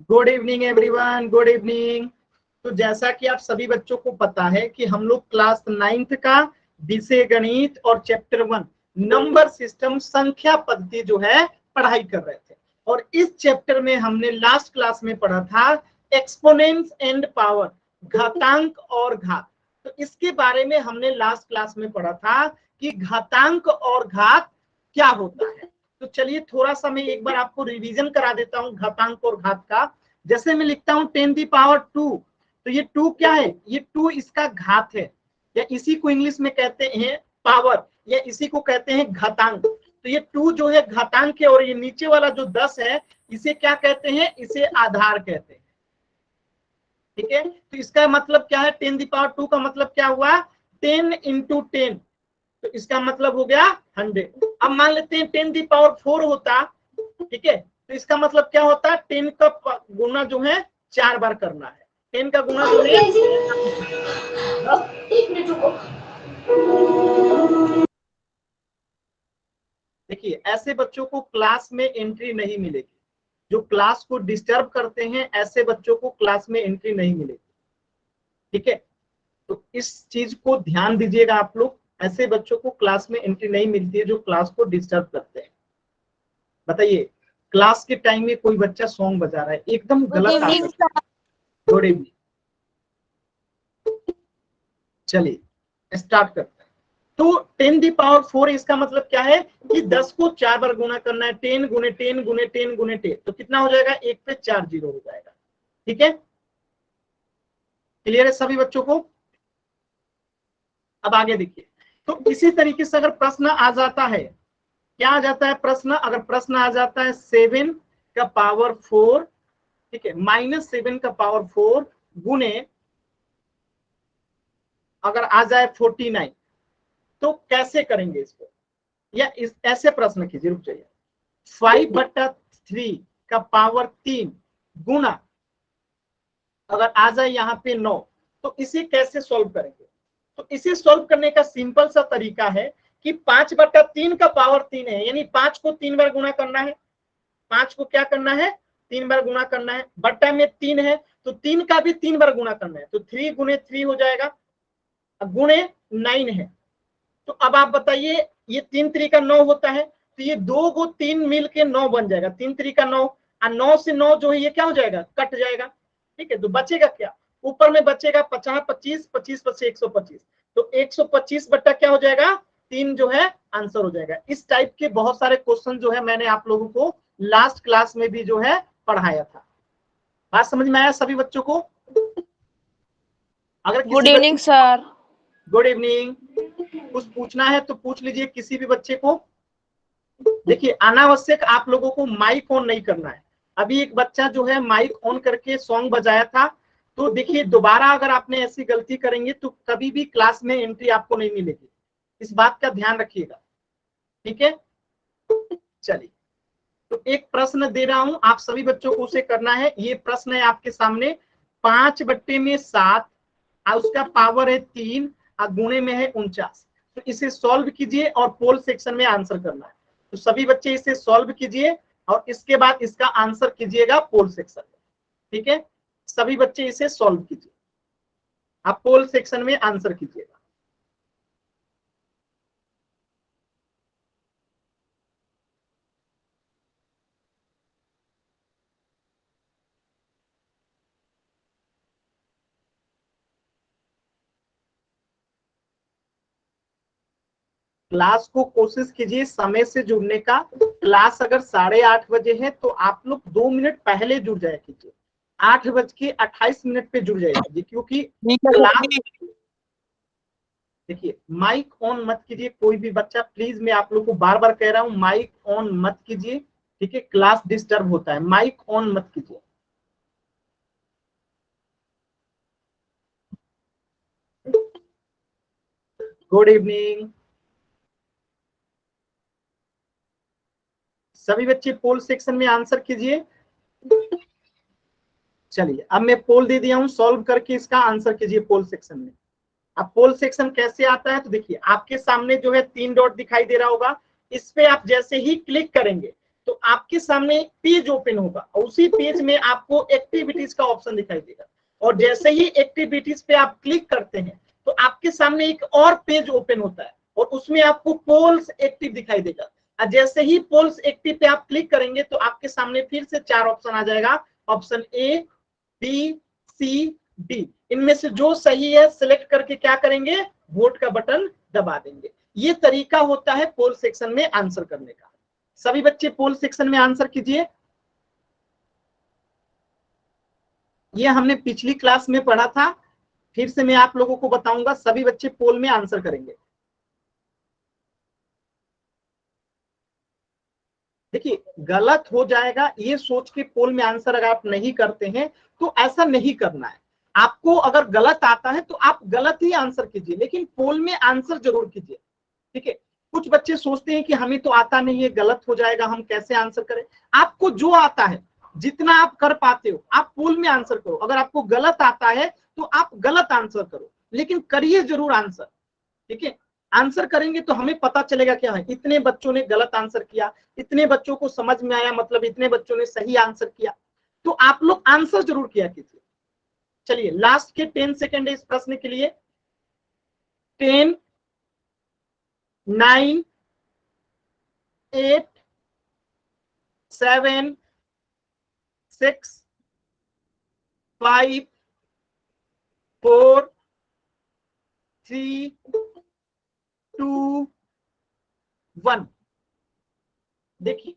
Good evening everyone, good evening. तो जैसा कि आप सभी बच्चों को पता है कि हम लोग क्लास 9th का विषय गणित और चैप्टर 1 नंबर सिस्टम संख्या पद्धति जो है पढ़ाई कर रहे थे। और इस चैप्टर में हमने लास्ट क्लास में पढ़ा था एक्सपोनेंट्स एंड पावर, घातांक और घात। तो इसके बारे में हमने लास्ट क्लास में पढ़ा था कि घातांक और घात क्या होता है। तो चलिए थोड़ा सा मैं एक बार आपको रिवीजन करा देता हूं घातांक और घात का। जैसे मैं लिखता हूं 10⁻², तो ये 2 क्या है, ये 2 इसका घात है, या इसी को इंग्लिश में कहते हैं पावर, या इसी को कहते हैं घातांक। तो ये 2 जो है घातांक है, और ये नीचे वाला जो 10 है इसे क्या कहते हैं, इसे आधार कहते हैं। ठीक है, तो इसका मतलब क्या है, 10⁻² का मतलब क्या हुआ, 10 × 10, तो इसका मतलब हो गया 100। अब मान लेते हैं 10⁻4 होता, ठीक है, तो इसका मतलब क्या होता है, 10 का गुना जो है 4 बार करना है। 10 का गुना जो है 10। देखिए ऐसे बच्चों को क्लास में एंट्री नहीं मिलेगी, जो क्लास को डिस्टर्ब करते हैं ऐसे बच्चों को क्लास में एंट्री नहीं मिलेगी। ठीक है, तो इस चीज को ध्यान दीजिएगा आप लोग, ऐसे बच्चों को क्लास में एंट्री नहीं मिलती है जो क्लास को डिस्टर्ब करते हैं। बताइए, क्लास के टाइम में कोई बच्चा सॉन्ग बजा रहा है, एकदम गलत आदत है। Good evening. चलिए स्टार्ट करते हैं। तो 10⁻4 इसका मतलब क्या है कि 10 को 4 बार गुना करना है, 10 × 10 × 10 × 10, तो कितना हो जाएगा, 1 पे 4 जीरो हो जाएगा। ठीक है, क्लियर है सभी बच्चों को। अब आगे देखिए, तो इसी तरीके से अगर प्रश्न आ जाता है, क्या आ जाता है प्रश्न, अगर प्रश्न आ जाता है 7 का पावर 4, ठीक है, -7 का पावर 4 गुने अगर आ जाए 49, तो कैसे करेंगे इसको, या इस ऐसे प्रश्न कीजिए, रुक जाइए, 5/3 का पावर 3 गुना अगर आ जाए यहाँ पे 9, तो इसे कैसे सॉल्व करेंगे। तो इसे सॉल्व करने का सिंपल सा तरीका है कि 5/3 का पावर 3 है, यानी 5 को 3 बार गुना करना है। 5 को क्या करना है, 3 बार गुना करना है, बट्टा में 3 है तो 3 का भी 3 बार गुना करना है, तो 3 × 3 हो जाएगा, गुणे 9 है। तो अब आप बताइए, ये 3 3 का 9 होता है, तो ये 2 को 3 मिल के 9 बन जाएगा, 3 3 का 9, और 9 से 9 जो है ये क्या हो जाएगा, कट जाएगा। ठीक है, तो बचेगा क्या, ऊपर में बचेगा 50 25 25 25 125, तो 125 बट्टा क्या हो जाएगा 3 जो है आंसर हो जाएगा। इस टाइप के बहुत सारे क्वेश्चन जो है मैंने आप लोगों को लास्ट क्लास में भी जो है पढ़ाया था। बात समझ में आया सभी बच्चों को। अगर good evening sir. Good evening, कुछ पूछना है तो पूछ लीजिए किसी भी बच्चे को। देखिए अनावश्यक आप लोगों को माइक ऑन नहीं करना है। अभी एक बच्चा जो है माइक ऑन करके सॉन्ग बजाया था, तो देखिए दोबारा अगर आपने ऐसी गलती करेंगे तो कभी भी क्लास में एंट्री आपको नहीं मिलेगी, इस बात का ध्यान रखिएगा। ठीक है, चलिए तो एक प्रश्न दे रहा हूं, आप सभी बच्चों को उसे करना है। ये प्रश्न है आपके सामने, 5/7 और उसका पावर है 3 और गुणे में है 49। तो इसे सॉल्व कीजिए और पोल सेक्शन में आंसर करना है। तो सभी बच्चे इसे सॉल्व कीजिए और इसके बाद इसका आंसर कीजिएगा पोल सेक्शन में। ठीक है, सभी बच्चे इसे सॉल्व कीजिए, आप पोल सेक्शन में आंसर कीजिएगा। क्लास को कोशिश कीजिए समय से जुड़ने का। क्लास अगर 8:30 बजे है तो आप लोग 2 मिनट पहले जुड़ जाया कीजिए, 8:28 पे जुड़ जाया कीजिए, क्योंकि क्लास, देखिए माइक ऑन मत कीजिए कोई भी बच्चा, प्लीज मैं आप लोग को बार बार कह रहा हूं माइक ऑन मत कीजिए। ठीक है, क्लास डिस्टर्ब होता है, माइक ऑन मत कीजिए। गुड इवनिंग, सभी बच्चे पोल सेक्शन में आंसर कीजिए। चलिए अब मैं पोल दे दिया हूं, सॉल्व करके इसका आंसर कीजिए पोल सेक्शन में। अब पोल सेक्शन कैसे आता है, तो देखिए आपके सामने जो है 3 डॉट दिखाई दे रहा होगा, इस पे आप जैसे ही क्लिक करेंगे तो आपके सामने एक पेज ओपन होगा और उसी पेज में आपको एक्टिविटीज का ऑप्शन दिखाई देगा, और जैसे ही एक्टिविटीज पे आप क्लिक करते हैं तो आपके सामने एक और पेज ओपन होता है और उसमें आपको पोल्स एक्टिव दिखाई देगा। और जैसे ही पोल्स एक्टिव पे आप क्लिक करेंगे तो आपके सामने फिर से 4 ऑप्शन आ जाएगा, option A, B, C, D. इनमें से जो सही है सिलेक्ट करके क्या करेंगे, वोट का बटन दबा देंगे। ये तरीका होता है पोल सेक्शन में आंसर करने का। सभी बच्चे पोल सेक्शन में आंसर कीजिए। ये हमने पिछली क्लास में पढ़ा था, फिर से मैं आप लोगों को बताऊंगा। सभी बच्चे पोल में आंसर करेंगे। देखिए गलत हो जाएगा ये सोच के पोल में आंसर अगर आप नहीं करते हैं तो ऐसा नहीं करना है। आपको अगर गलत आता है तो आप गलत ही आंसर कीजिए, लेकिन पोल में आंसर जरूर कीजिए। ठीक है, कुछ बच्चे सोचते हैं कि हमें तो आता नहीं है, गलत हो जाएगा, हम कैसे आंसर करें। आपको जो आता है, जितना आप कर पाते हो, आप पोल में आंसर करो। अगर आपको गलत आता है तो आप गलत आंसर करो, लेकिन करिए जरूर आंसर। ठीक है, आंसर करेंगे तो हमें पता चलेगा क्या है, इतने बच्चों ने गलत आंसर किया, इतने बच्चों को समझ में आया, मतलब इतने बच्चों ने सही आंसर किया। तो आप लोग आंसर जरूर किया कीजिए। चलिए लास्ट के 10 सेकेंड है इस प्रश्न के लिए। 10, 9, 8, 7, 6, 5, 4, 3, 2, 1। देखिए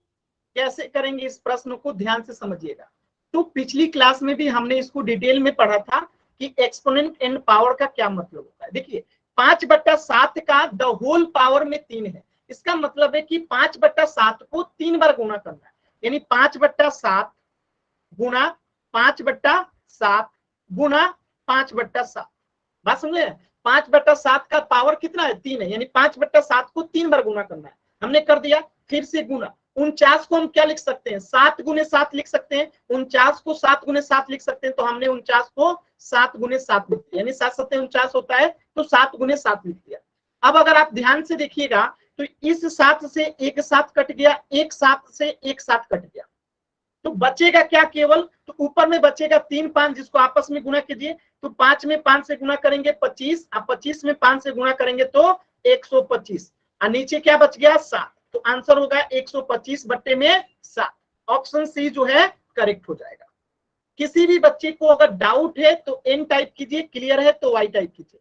कैसे करेंगे इस प्रश्न को, ध्यान से समझिएगा। तो पिछली क्लास में भी हमने इसको डिटेल में पढ़ा था कि एक्सपोनेंट एंड पावर का क्या मतलब होता है। देखिए 5/7 का द होल पावर में 3 है। इसका मतलब है कि 5/7 को 3 बार गुना करना है, यानी 5/7 गुना 5/7 गुना 5/7। बात समझे? 5/7 का पावर कितना है, 3 है, यानी 5/7 को 3 बार गुना करना है। हमने कर दिया, फिर से गुना। 49 को हम क्या लिख सकते हैं, 7 गुने 7 लिख सकते हैं। 49 को 7 गुने 7 लिख सकते हैं, तो हमने 49 को 7 गुने 7 लिख दिया, यानी 7 7 49 होता है, तो 7 गुने 7 लिख दिया। अब अगर आप ध्यान से देखिएगा तो इस 7 से एक 7 कट गया, एक 7 से एक 7 कट गया, तो बचेगा क्या केवल, तो ऊपर में बचेगा 3 5, जिसको आपस में गुना कीजिए। तो 5 में 5 से गुना करेंगे 25, अब 25 में 5 से गुना करेंगे तो 125, और नीचे क्या बच गया, 7। तो आंसर होगा 125/7। ऑप्शन सी जो है करेक्ट हो जाएगा। किसी भी बच्चे को अगर डाउट है तो एन टाइप कीजिए, क्लियर है तो वाई टाइप कीजिए।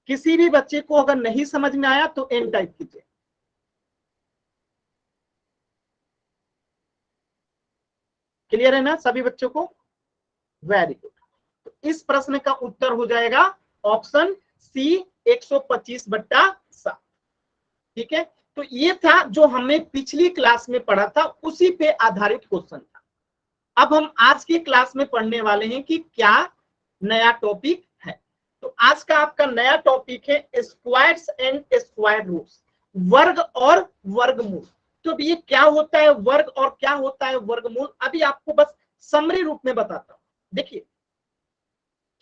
किसी भी बच्चे को अगर नहीं समझ में आया तो एन टाइप कीजिए। क्लियर है ना सभी बच्चों को? Very good. तो इस प्रश्न का उत्तर हो जाएगा ऑप्शन सी, 125/7। ठीक है, तो ये था जो हमने पिछली क्लास में पढ़ा था, उसी पे आधारित क्वेश्चन था। अब हम आज की क्लास में पढ़ने वाले हैं कि क्या नया टॉपिक है। तो आज का आपका नया टॉपिक है स्क्वायर्स एंड स्क्वायर रूट्स, वर्ग और वर्गमूल। तो ये क्या होता है वर्ग और क्या होता है वर्गमूल, अभी आपको बस समरी रूप में बताता हूं। देखिए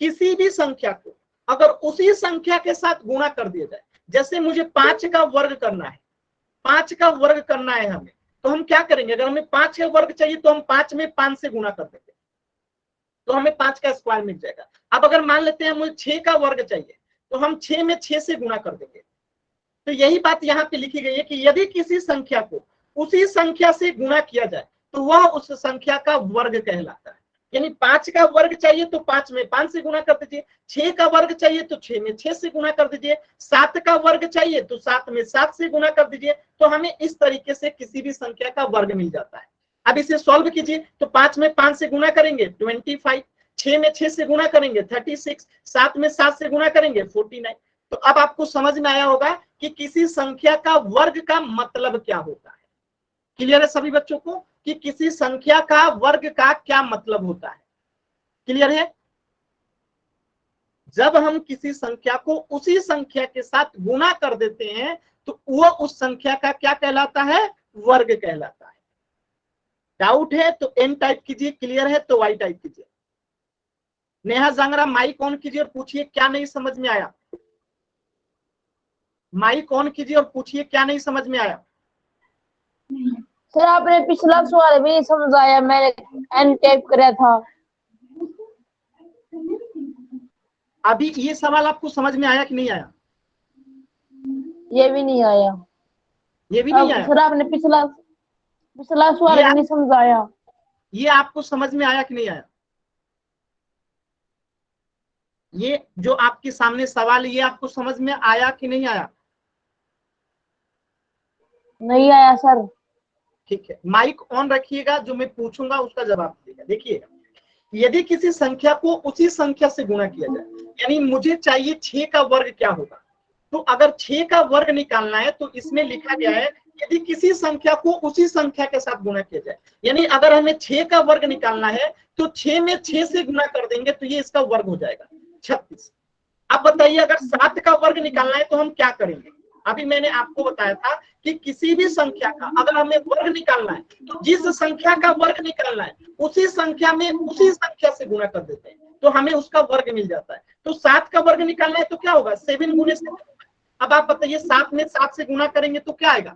किसी भी संख्या को अगर उसी संख्या के साथ गुणा कर दिया जाए, जैसे मुझे 5 का वर्ग करना है, 5 का वर्ग करना है हमें, तो हम क्या करेंगे, अगर हमें 5 का वर्ग चाहिए तो हम 5 में 5 से गुणा कर देंगे, तो हमें 5 का स्क्वायर मिल जाएगा। अब अगर मान लेते हैं मुझे 6 का वर्ग चाहिए, तो हम 6 में 6 से गुणा कर देंगे। तो यही बात यहाँ पे लिखी गई है कि यदि किसी संख्या को उसी संख्या से गुणा किया जाए तो वह उस संख्या का वर्ग कहलाता है। यानी 5 का वर्ग चाहिए तो 5 में 5 से गुणा कर दीजिए, 6 का वर्ग चाहिए तो 6 में 6 से गुणा कर दीजिए, 7 का वर्ग चाहिए तो 7 में 7 से गुणा कर दीजिए, तो हमें इस तरीके से किसी भी संख्या का वर्ग मिल जाता है। अब इसे सॉल्व कीजिए, तो 5 में 5 से गुणा करेंगे 25, 6 में 6 से गुणा करेंगे 36, 7 में 7 से गुणा करेंगे 49। तो अब आपको समझ में आया होगा कि किसी संख्या का वर्ग का मतलब क्या होता है। क्लियर है सभी बच्चों को कि किसी संख्या का वर्ग का क्या मतलब होता है? क्लियर है? जब हम किसी संख्या को उसी संख्या के साथ गुणा कर देते हैं तो वह उस संख्या का क्या कहलाता है, वर्ग कहलाता है। डाउट है तो एन टाइप कीजिए, क्लियर है तो वाई टाइप कीजिए। नेहा जांगरा माइक ऑन कीजिए और पूछिए क्या नहीं समझ में आया। माइक ऑन कीजिए और पूछिए क्या नहीं समझ में आया। सर आपने पिछला सवाल भी नहीं समझाया, मैंने एन टाइप करा था। अभी ये सवाल आपको समझ में आया कि नहीं आया? ये भी नहीं आया। ये भी नहीं अब आया? सर आपने पिछला सवाल ये भी नहीं समझाया। ये आपको समझ में आया कि नहीं आया? ये जो आपके सामने सवाल, ये आपको समझ में आया कि नहीं आया? नहीं आया सर। ठीक है, माइक ऑन रखिएगा, जो मैं पूछूंगा उसका जवाब दीजिएगा। देखिएगा, यदि किसी संख्या को उसी संख्या से गुणा किया जाए, यानी मुझे चाहिए 6 का वर्ग क्या होगा, तो अगर 6 का वर्ग निकालना है तो इसमें लिखा गया है यदि किसी संख्या को उसी संख्या के साथ गुणा किया जाए, यानी अगर हमें 6 का वर्ग निकालना है तो 6 में 6 से गुणा कर देंगे तो ये इसका वर्ग हो जाएगा 36। अब बताइए, अगर 7 का वर्ग निकालना है तो हम क्या करेंगे? अभी मैंने आपको बताया था कि किसी भी संख्या का अगर हमें वर्ग निकालना है तो जिस संख्या का वर्ग निकालना है उसी संख्या में उसी संख्या से गुणा कर देते हैं तो हमें उसका वर्ग मिल जाता है। तो 7 का वर्ग निकालना है तो क्या होगा? 7 गुने 7। अब आप बताइए 7 में 7 से गुणा करेंगे तो क्या आएगा?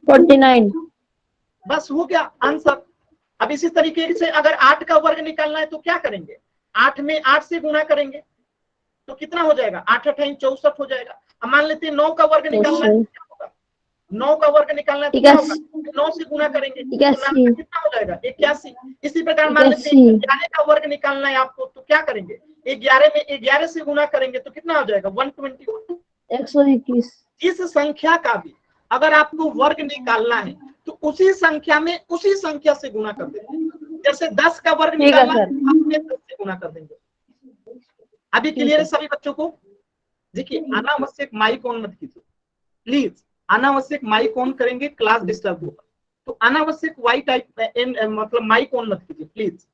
49। बस हो गया आंसर। अब इसी तरीके से अगर 8 का वर्ग निकालना है तो क्या करेंगे? 8 में 8 से गुणा करेंगे तो कितना हो जाएगा? 8 8 64 हो जाएगा। अब मान लेते हैं 9 का वर्ग निकालना है तो क्या होगा? 9 का वर्ग निकालना है तो क्या होगा? 9 से गुणा करेंगे तो 9 का कितना हो जाएगा? 81। इसी प्रकार मान लेते हैं 11 का वर्ग निकालना है आपको तो क्या करेंगे? 11 में 11 से गुणा करेंगे तो कितना हो जाएगा? 121। 121। इस संख्या का भी अगर आपको वर्ग निकालना है तो उसी संख्या में उसी संख्या से गुणा कर देते हैं। जैसे 10 का वर्ग निकालना है तो आप 10 से गुणा कर देंगे। अभी क्लियर है सभी बच्चों को? देखिए, अनावश्यक माइक ऑन मत कीजिए प्लीज। अनावश्यक माइक ऑन करेंगे क्लास डिस्टर्ब होगा, तो अनावश्यक वाई टाइप मतलब माइक ऑन मत कीजिए प्लीज।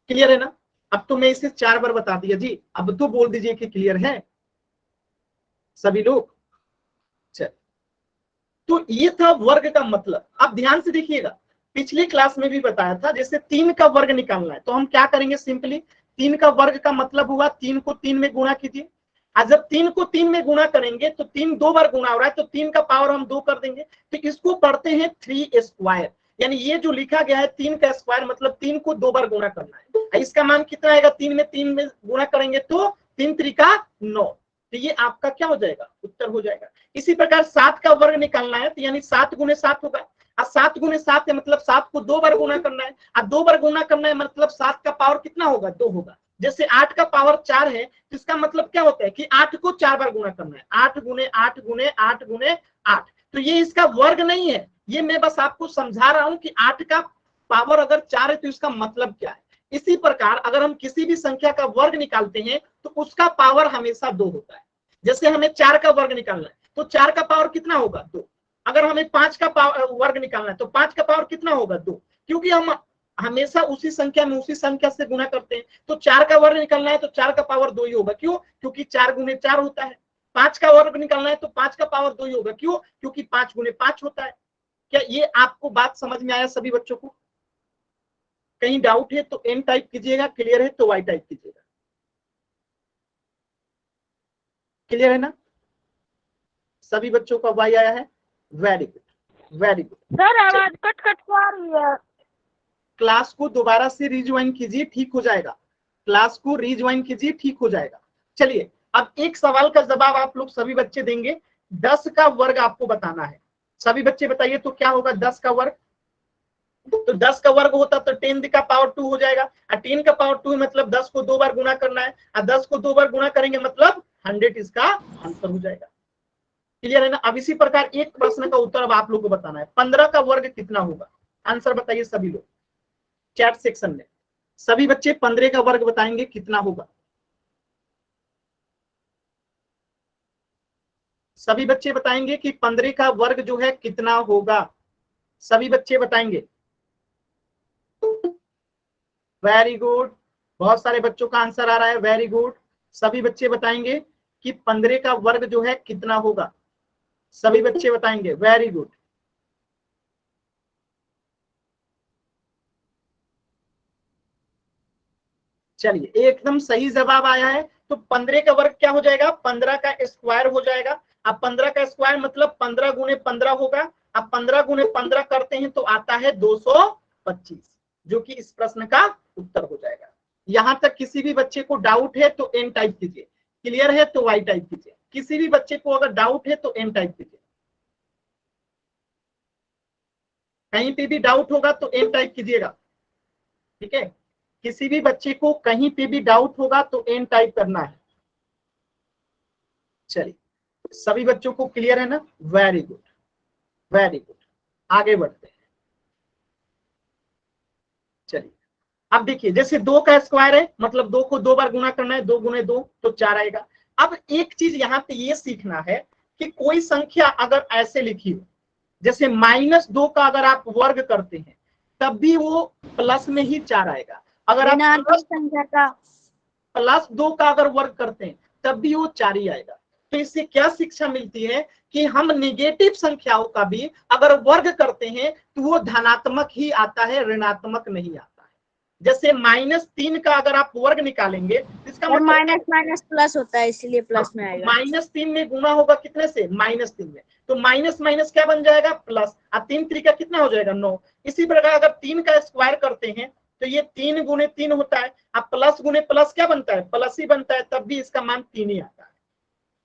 क्लियर है ना? अब तो मैं इसे 4 बार बता दिया जी, अब तो बोल दीजिए कि क्लियर है सभी लोग। चल, तो ये था वर्ग का मतलब। अब ध्यान से देखिएगा, पिछली क्लास में भी बताया था जैसे 3 का वर्ग निकालना है तो हम क्या करेंगे? सिंपली 3 का वर्ग का मतलब हुआ 3 को 3 में गुणा कीजिए। और जब 3 को 3 में गुणा करेंगे तो 3 दो बार गुणा हो रहा है तो 3 का पावर हम 2 कर देंगे, तो इसको पढ़ते हैं 3 स्क्वायर। यानी ये जो लिखा गया है 3 का स्क्वायर मतलब 3 को 2 बार गुणा करना है। इसका मान कितना आएगा? 3 में गुणा करेंगे तो 3 त्रिका 9, तो ये आपका क्या हो जाएगा? उत्तर हो जाएगा। इसी प्रकार 7 का वर्ग निकालना है तो यानी 7 गुने 7 होगा। अब 7 गुने 7 है मतलब 7 को 2 बार गुना करना है, अब 2 बार गुना करना है मतलब 7 का पावर कितना होगा? 2 होगा। जैसे 8 का पावर 4 है तो इसका मतलब क्या होता है कि 8 को 4 बार गुना करना है। 8 गुने 8 गुने 8 गुने 8, तो ये इसका वर्ग नहीं है, ये मैं बस आपको समझा रहा हूं कि 8 का पावर अगर 4 है तो इसका मतलब क्या है। इसी प्रकार अगर हम किसी भी संख्या का वर्ग निकालते हैं तो उसका पावर हमेशा 2 होता है। जैसे हमें 4 का वर्ग निकालना है तो 4 का पावर कितना होगा? 2। अगर हमें 5 का वर्ग निकालना है तो 5 का पावर कितना होगा? 2। क्योंकि हम हमेशा उसी संख्या में उसी संख्या से गुना करते हैं, तो 4 का वर्ग निकालना है तो 4 का पावर 2 ही होगा। क्यों? क्योंकि 4 गुने 4 होता है। 5 का वर्ग निकालना है तो 5 का पावर 2 ही होगा। क्यों? क्योंकि 5 गुने 5 होता है। क्या ये आपको बात समझ में आया सभी बच्चों को? कहीं डाउट है तो एन टाइप कीजिएगा, क्लियर है तो वाई टाइप कीजिएगा। क्लियर है ना? सभी बच्चों का वाई आया है? Very good, very good. Sir आवाज कट कट आ रही है। क्लास को दोबारा से रिज्वाइन कीजिए, ठीक हो जाएगा। क्लास को रिज्वाइन कीजिए, ठीक हो जाएगा। चलिए, अब एक सवाल का जवाब आप लोग सभी बच्चे देंगे। 10 का वर्ग आपको बताना है। सभी बच्चे बताइए तो क्या होगा 10 का वर्ग? तो 10 का वर्ग होता तो 10 का पावर 2 हो जाएगा, और 10 का पावर 2 मतलब 10 को 2 बार गुना करना है, और 10 को 2 बार गुना करेंगे मतलब 100 इसका आंसर हो जाएगा। क्लियर है ना? अब इसी प्रकार एक प्रश्न का उत्तर अब आप लोग को बताना है। 15 का वर्ग कितना होगा? आंसर बताइए सभी लोग चैट सेक्शन में। सभी बच्चे 15 का वर्ग बताएंगे कितना होगा। सभी बच्चे बताएंगे कि 15 का वर्ग जो है कितना होगा। सभी बच्चे बताएंगे। वेरी गुड, बहुत सारे बच्चों का आंसर आ रहा है, वेरी गुड। सभी बच्चे बताएंगे कि 15 का वर्ग जो है कितना होगा। सभी बच्चे बताएंगे, वेरी गुड। चलिए, एकदम सही जवाब आया है। तो 15 का वर्ग क्या हो जाएगा? 15 का स्क्वायर हो जाएगा। अब 15 का स्क्वायर मतलब 15 गुने 15 होगा। अब 15 गुने 15 करते हैं तो आता है 225, जो कि इस प्रश्न का उत्तर हो जाएगा। यहां तक किसी भी बच्चे को डाउट है तो एन टाइप कीजिए, क्लियर है तो वाई टाइप कीजिए। किसी भी बच्चे को अगर डाउट है तो एन टाइप कीजिए, कहीं पे भी डाउट होगा तो एन टाइप कीजिएगा, ठीक है। किसी भी बच्चे को कहीं पे भी डाउट होगा तो एन टाइप करना है। चलिए, सभी बच्चों को क्लियर है ना? Very good, very good. आगे बढ़ते हैं। चलिए, अब देखिए, जैसे 2 का स्क्वायर है मतलब 2 को 2 बार गुना करना है, 2 गुने 2 तो 4 आएगा। अब एक चीज यहाँ पे ये सीखना है कि कोई संख्या अगर ऐसे लिखी हो, जैसे -2 का अगर आप वर्ग करते हैं तब भी वो प्लस में ही 4 आएगा। अगर आप +2 का अगर वर्ग करते हैं तब भी वो 4 ही आएगा। तो इससे क्या शिक्षा मिलती है कि हम नेगेटिव संख्याओं का भी अगर वर्ग करते हैं तो वो धनात्मक ही आता है, ऋणात्मक नहीं आता है। जैसे -3 का अगर आप वर्ग निकालेंगे इसका मतलब माइनस माइनस प्लस होता है, इसीलिए प्लस में आएगा। -3 में गुना होगा कितने से? -3 में, तो माइनस माइनस क्या बन जाएगा? प्लस। अब 3 3 कितना हो जाएगा? 9। इसी प्रकार अगर 3 का स्क्वायर करते हैं तो ये 3 गुने 3 होता है। अब प्लस गुने प्लस क्या बनता है? प्लस ही बनता है, तब भी इसका मान 3 ही आता है।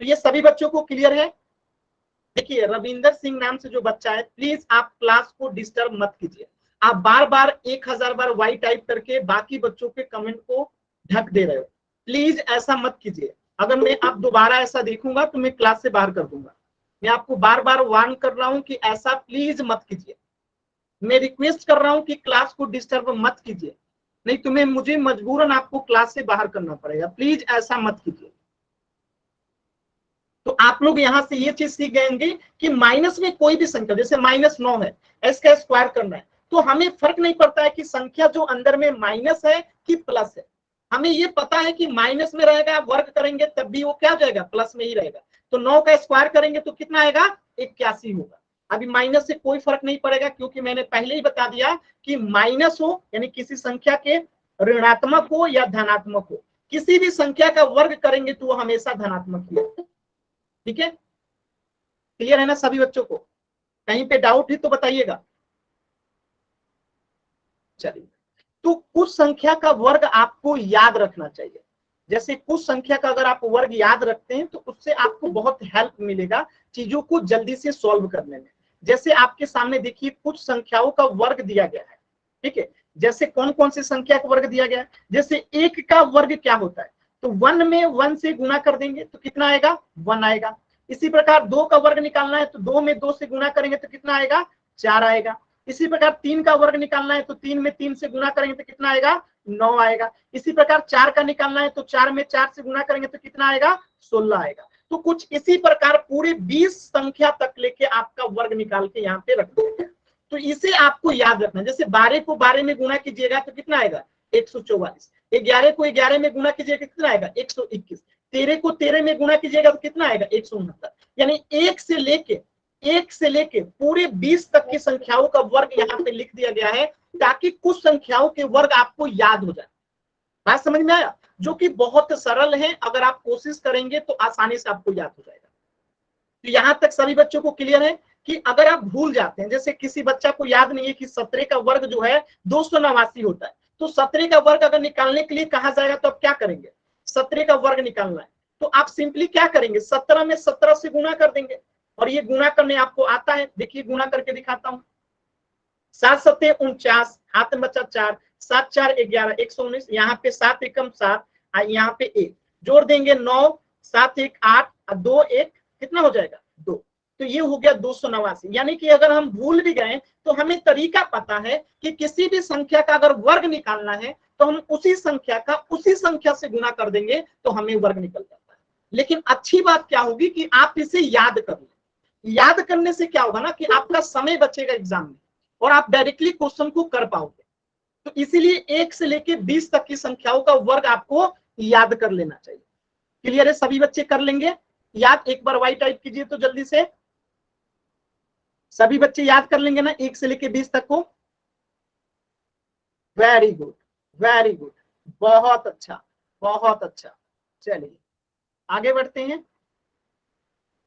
तो ये सभी बच्चों को क्लियर है? देखिए, रविंदर सिंह नाम से जो बच्चा है, प्लीज आप क्लास को डिस्टर्ब मत कीजिए। आप बार बार 1000 बार वाई टाइप करके बाकी बच्चों के कमेंट को ढक दे रहे हो, प्लीज ऐसा मत कीजिए। अगर मैं अब दोबारा ऐसा देखूंगा तो मैं क्लास से बाहर कर दूंगा। मैं आपको बार बार वार्न कर रहा हूं कि ऐसा प्लीज मत कीजिए। मैं रिक्वेस्ट कर रहा हूं कि क्लास को डिस्टर्ब मत कीजिए, नहीं तो मैं मुझे मजबूरन आपको क्लास से बाहर करना पड़ेगा। प्लीज ऐसा मत कीजिए। तो आप लोग यहां से ये चीज सीख गएंगे कि माइनस में कोई भी संख्या, जैसे -9 है, इसका स्क्वायर करना है तो हमें फर्क नहीं पड़ता है कि संख्या जो अंदर में माइनस है कि प्लस है। हमें ये पता है कि माइनस में रहेगा, वर्ग करेंगे तब भी वो क्या हो जाएगा? प्लस में ही रहेगा। तो 9 का स्क्वायर करेंगे तो कितना आएगा? 81 होगा। अभी माइनस से कोई फर्क नहीं पड़ेगा, क्योंकि मैंने पहले ही बता दिया कि माइनस हो यानी किसी संख्या के ऋणात्मक हो या धनात्मक हो, किसी भी संख्या का वर्ग करेंगे तो वो हमेशा धनात्मक ही होगा। ठीक है, क्लियर है ना सभी बच्चों को? कहीं पे डाउट है तो बताइएगा। चलिए, तो कुछ संख्या का वर्ग आपको याद रखना चाहिए। जैसे कुछ संख्या का अगर आप वर्ग याद रखते हैं तो उससे आपको बहुत हेल्प मिलेगा चीजों को जल्दी से सॉल्व करने में। जैसे आपके सामने देखिए, कुछ संख्याओं का वर्ग दिया गया है, ठीक है। जैसे कौन कौन सी संख्या का वर्ग दिया गया है? जैसे 1 का वर्ग क्या होता है? तो 1 में 1 से गुना कर देंगे तो कितना आएगा? 1 आएगा। इसी प्रकार 2 का वर्ग निकालना है तो 2 में 2 से गुना करेंगे तो कितना आएगा? 4 आएगा। इसी प्रकार 3 का वर्ग निकालना है तो 3 में 3 से गुना करेंगे तो कितना आएगा? 9 आएगा। इसी प्रकार 4 का निकालना है तो 4 में 4 से गुना करेंगे तो कितना आएगा? 16 आएगा। तो कुछ इसी प्रकार पूरे 20 संख्या तक लेके आपका वर्ग निकाल के यहाँ पे रख दिया। तो इसे आपको याद रखना। जैसे 12 को 12 में गुना कीजिएगा तो कितना आएगा? 144। 11 को 11 में गुना कीजिएगा कितना आएगा? 121। 13 को 13 में गुना कीजिएगा तो कितना आएगा? 169। यानी 1 से लेके पूरे 20 तक की संख्याओं का वर्ग यहाँ पे लिख दिया गया है, ताकि कुछ संख्याओं के वर्ग आपको याद हो जाए। बात समझ में आया? जो कि बहुत सरल है, अगर आप कोशिश करेंगे तो आसानी से आपको याद हो जाएगा। तो यहां तक सभी बच्चों को क्लियर है कि अगर आप भूल जाते हैं, जैसे किसी बच्चा को याद नहीं है कि 17 का वर्ग जो है 289 होता है, तो 17 का वर्ग अगर निकालने के लिए कहा जाएगा तो आप क्या करेंगे? 17 का वर्ग निकालना है तो आप सिंपली क्या करेंगे? 17 में 17 से गुना कर देंगे, और ये गुना करने आपको आता है। देखिए, गुना करके दिखाता हूं। 7 7 49, हाथ में बचा 4, 7 4 11, 119। यहाँ पे 7 एकम 7, यहाँ पे 1 जोड़ देंगे 9, 7 1 8, 2 1 कितना हो जाएगा? 2। तो ये हो गया 289। यानी कि अगर हम भूल भी गए तो हमें तरीका पता है कि किसी भी संख्या का अगर वर्ग निकालना है तो हम उसी संख्या का उसी संख्या से गुना कर देंगे तो हमें वर्ग निकल जाता है। लेकिन अच्छी बात क्या होगी कि आप इसे याद कर लें। याद करने से क्या होगा ना कि आपका समय बचेगा एग्जाम में, और आप डायरेक्टली क्वेश्चन को कर पाओगे। तो इसीलिए 1 से लेके 20 तक की संख्याओं का वर्ग आपको याद कर लेना चाहिए। क्लियर है? सभी बच्चे कर लेंगे याद? एक बार वाई टाइप कीजिए तो जल्दी से। सभी बच्चे याद कर लेंगे ना 1 से लेके 20 तक को? वेरी गुड, वेरी गुड, बहुत अच्छा, बहुत अच्छा। चलिए आगे बढ़ते हैं।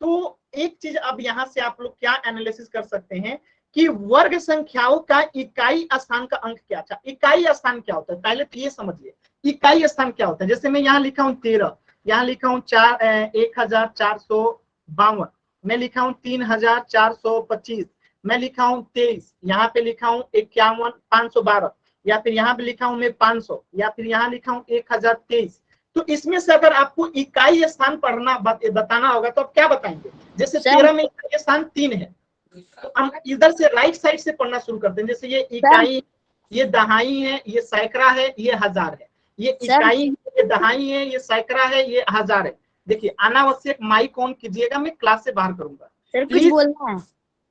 तो एक चीज अब यहाँ से आप लोग क्या एनालिसिस कर सकते हैं कि वर्ग संख्याओं का इकाई स्थान का अंक क्या था। इकाई स्थान क्या होता है पहले तो ये समझिए, इकाई स्थान क्या होता है। जैसे मैं यहाँ लिखा हूँ 13, यहाँ लिखा हूँ 1452, मैं लिखा हूँ 3425, मैं लिखा हूँ 23, यहाँ पे लिखा हूँ 512, या फिर यहाँ पे लिखा हूँ मैं 500, या फिर यहाँ लिखा हूँ 1023। तो इसमें से अगर आपको इकाई स्थान पढ़ना बताना होगा तो आप क्या बताएंगे। जैसे 13 में इकाई स्थान 3 है, तो हम इधर से राइट साइड से पढ़ना शुरू करते हैं। जैसे ये इकाई, ये दहाई है, ये सैकड़ा है, ये हजार है। ये इकाई, ये दहाई है, ये सैकड़ा है, ये हजार है। देखिए अनावश्यक माइक ऑन कीजिएगा, मैं क्लास से बाहर करूंगा। सर कुछ बोलना है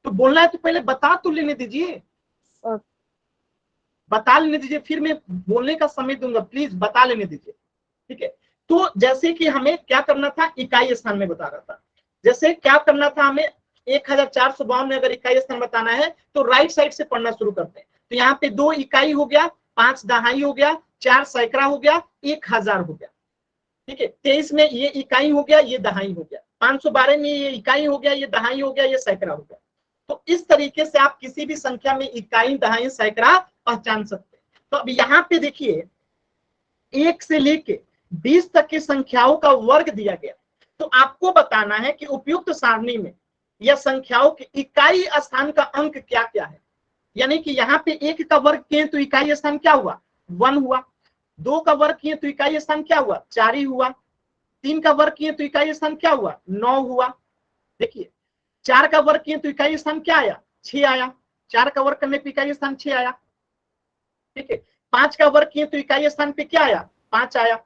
तो बोलना है तो पहले बता तो लेने दीजिए, बता लेने दीजिए, फिर मैं बोलने का समय दूंगा। प्लीज बता लेने दीजिए, ठीक है। तो जैसे कि हमें क्या करना था, इकाई स्थान में बता रहा था। जैसे क्या करना था हमें, 1452 में अगर इकाई स्थान बताना है तो राइट साइड से पढ़ना शुरू करते हैं। तो यहाँ पे 2 इकाई हो गया, 5 दहाई हो गया, 4 सैकड़ा हो गया, 1000 हो गया, ठीक है। 23 में ये इकाई हो गया, ये दहाई हो गया। 512 में ये इकाई हो गया, ये दहाई हो गया, ये सैकड़ा हो गया। तो इस तरीके से आप किसी भी संख्या में इकाई, दहाई, सैकड़ा पहचान सकते हैं। तो अब यहाँ पे देखिए 1 से लेके 20 तक की संख्याओं का वर्ग दिया गया। तो आपको बताना है कि उपयुक्त सारणी में या संख्याओं के इकाई स्थान का अंक क्या क्या है। यानी कि यहाँ पे 1 का वर्ग किए तो इकाई स्थान क्या हुआ, 1 हुआ। 2 का वर्ग किए तो इकाई स्थान क्या हुआ, 4 ही हुआ। 3 का वर्ग किए तो इकाई स्थान क्या हुआ, 9 हुआ। देखिए 4 का वर्ग किए तो इकाई स्थान क्या आया, 6 आया। 4 का वर्ग करने पर इकाई स्थान 6 आया, ठीक है। 5 का वर्ग किए तो इकाई स्थान पे क्या आया, 5 आया।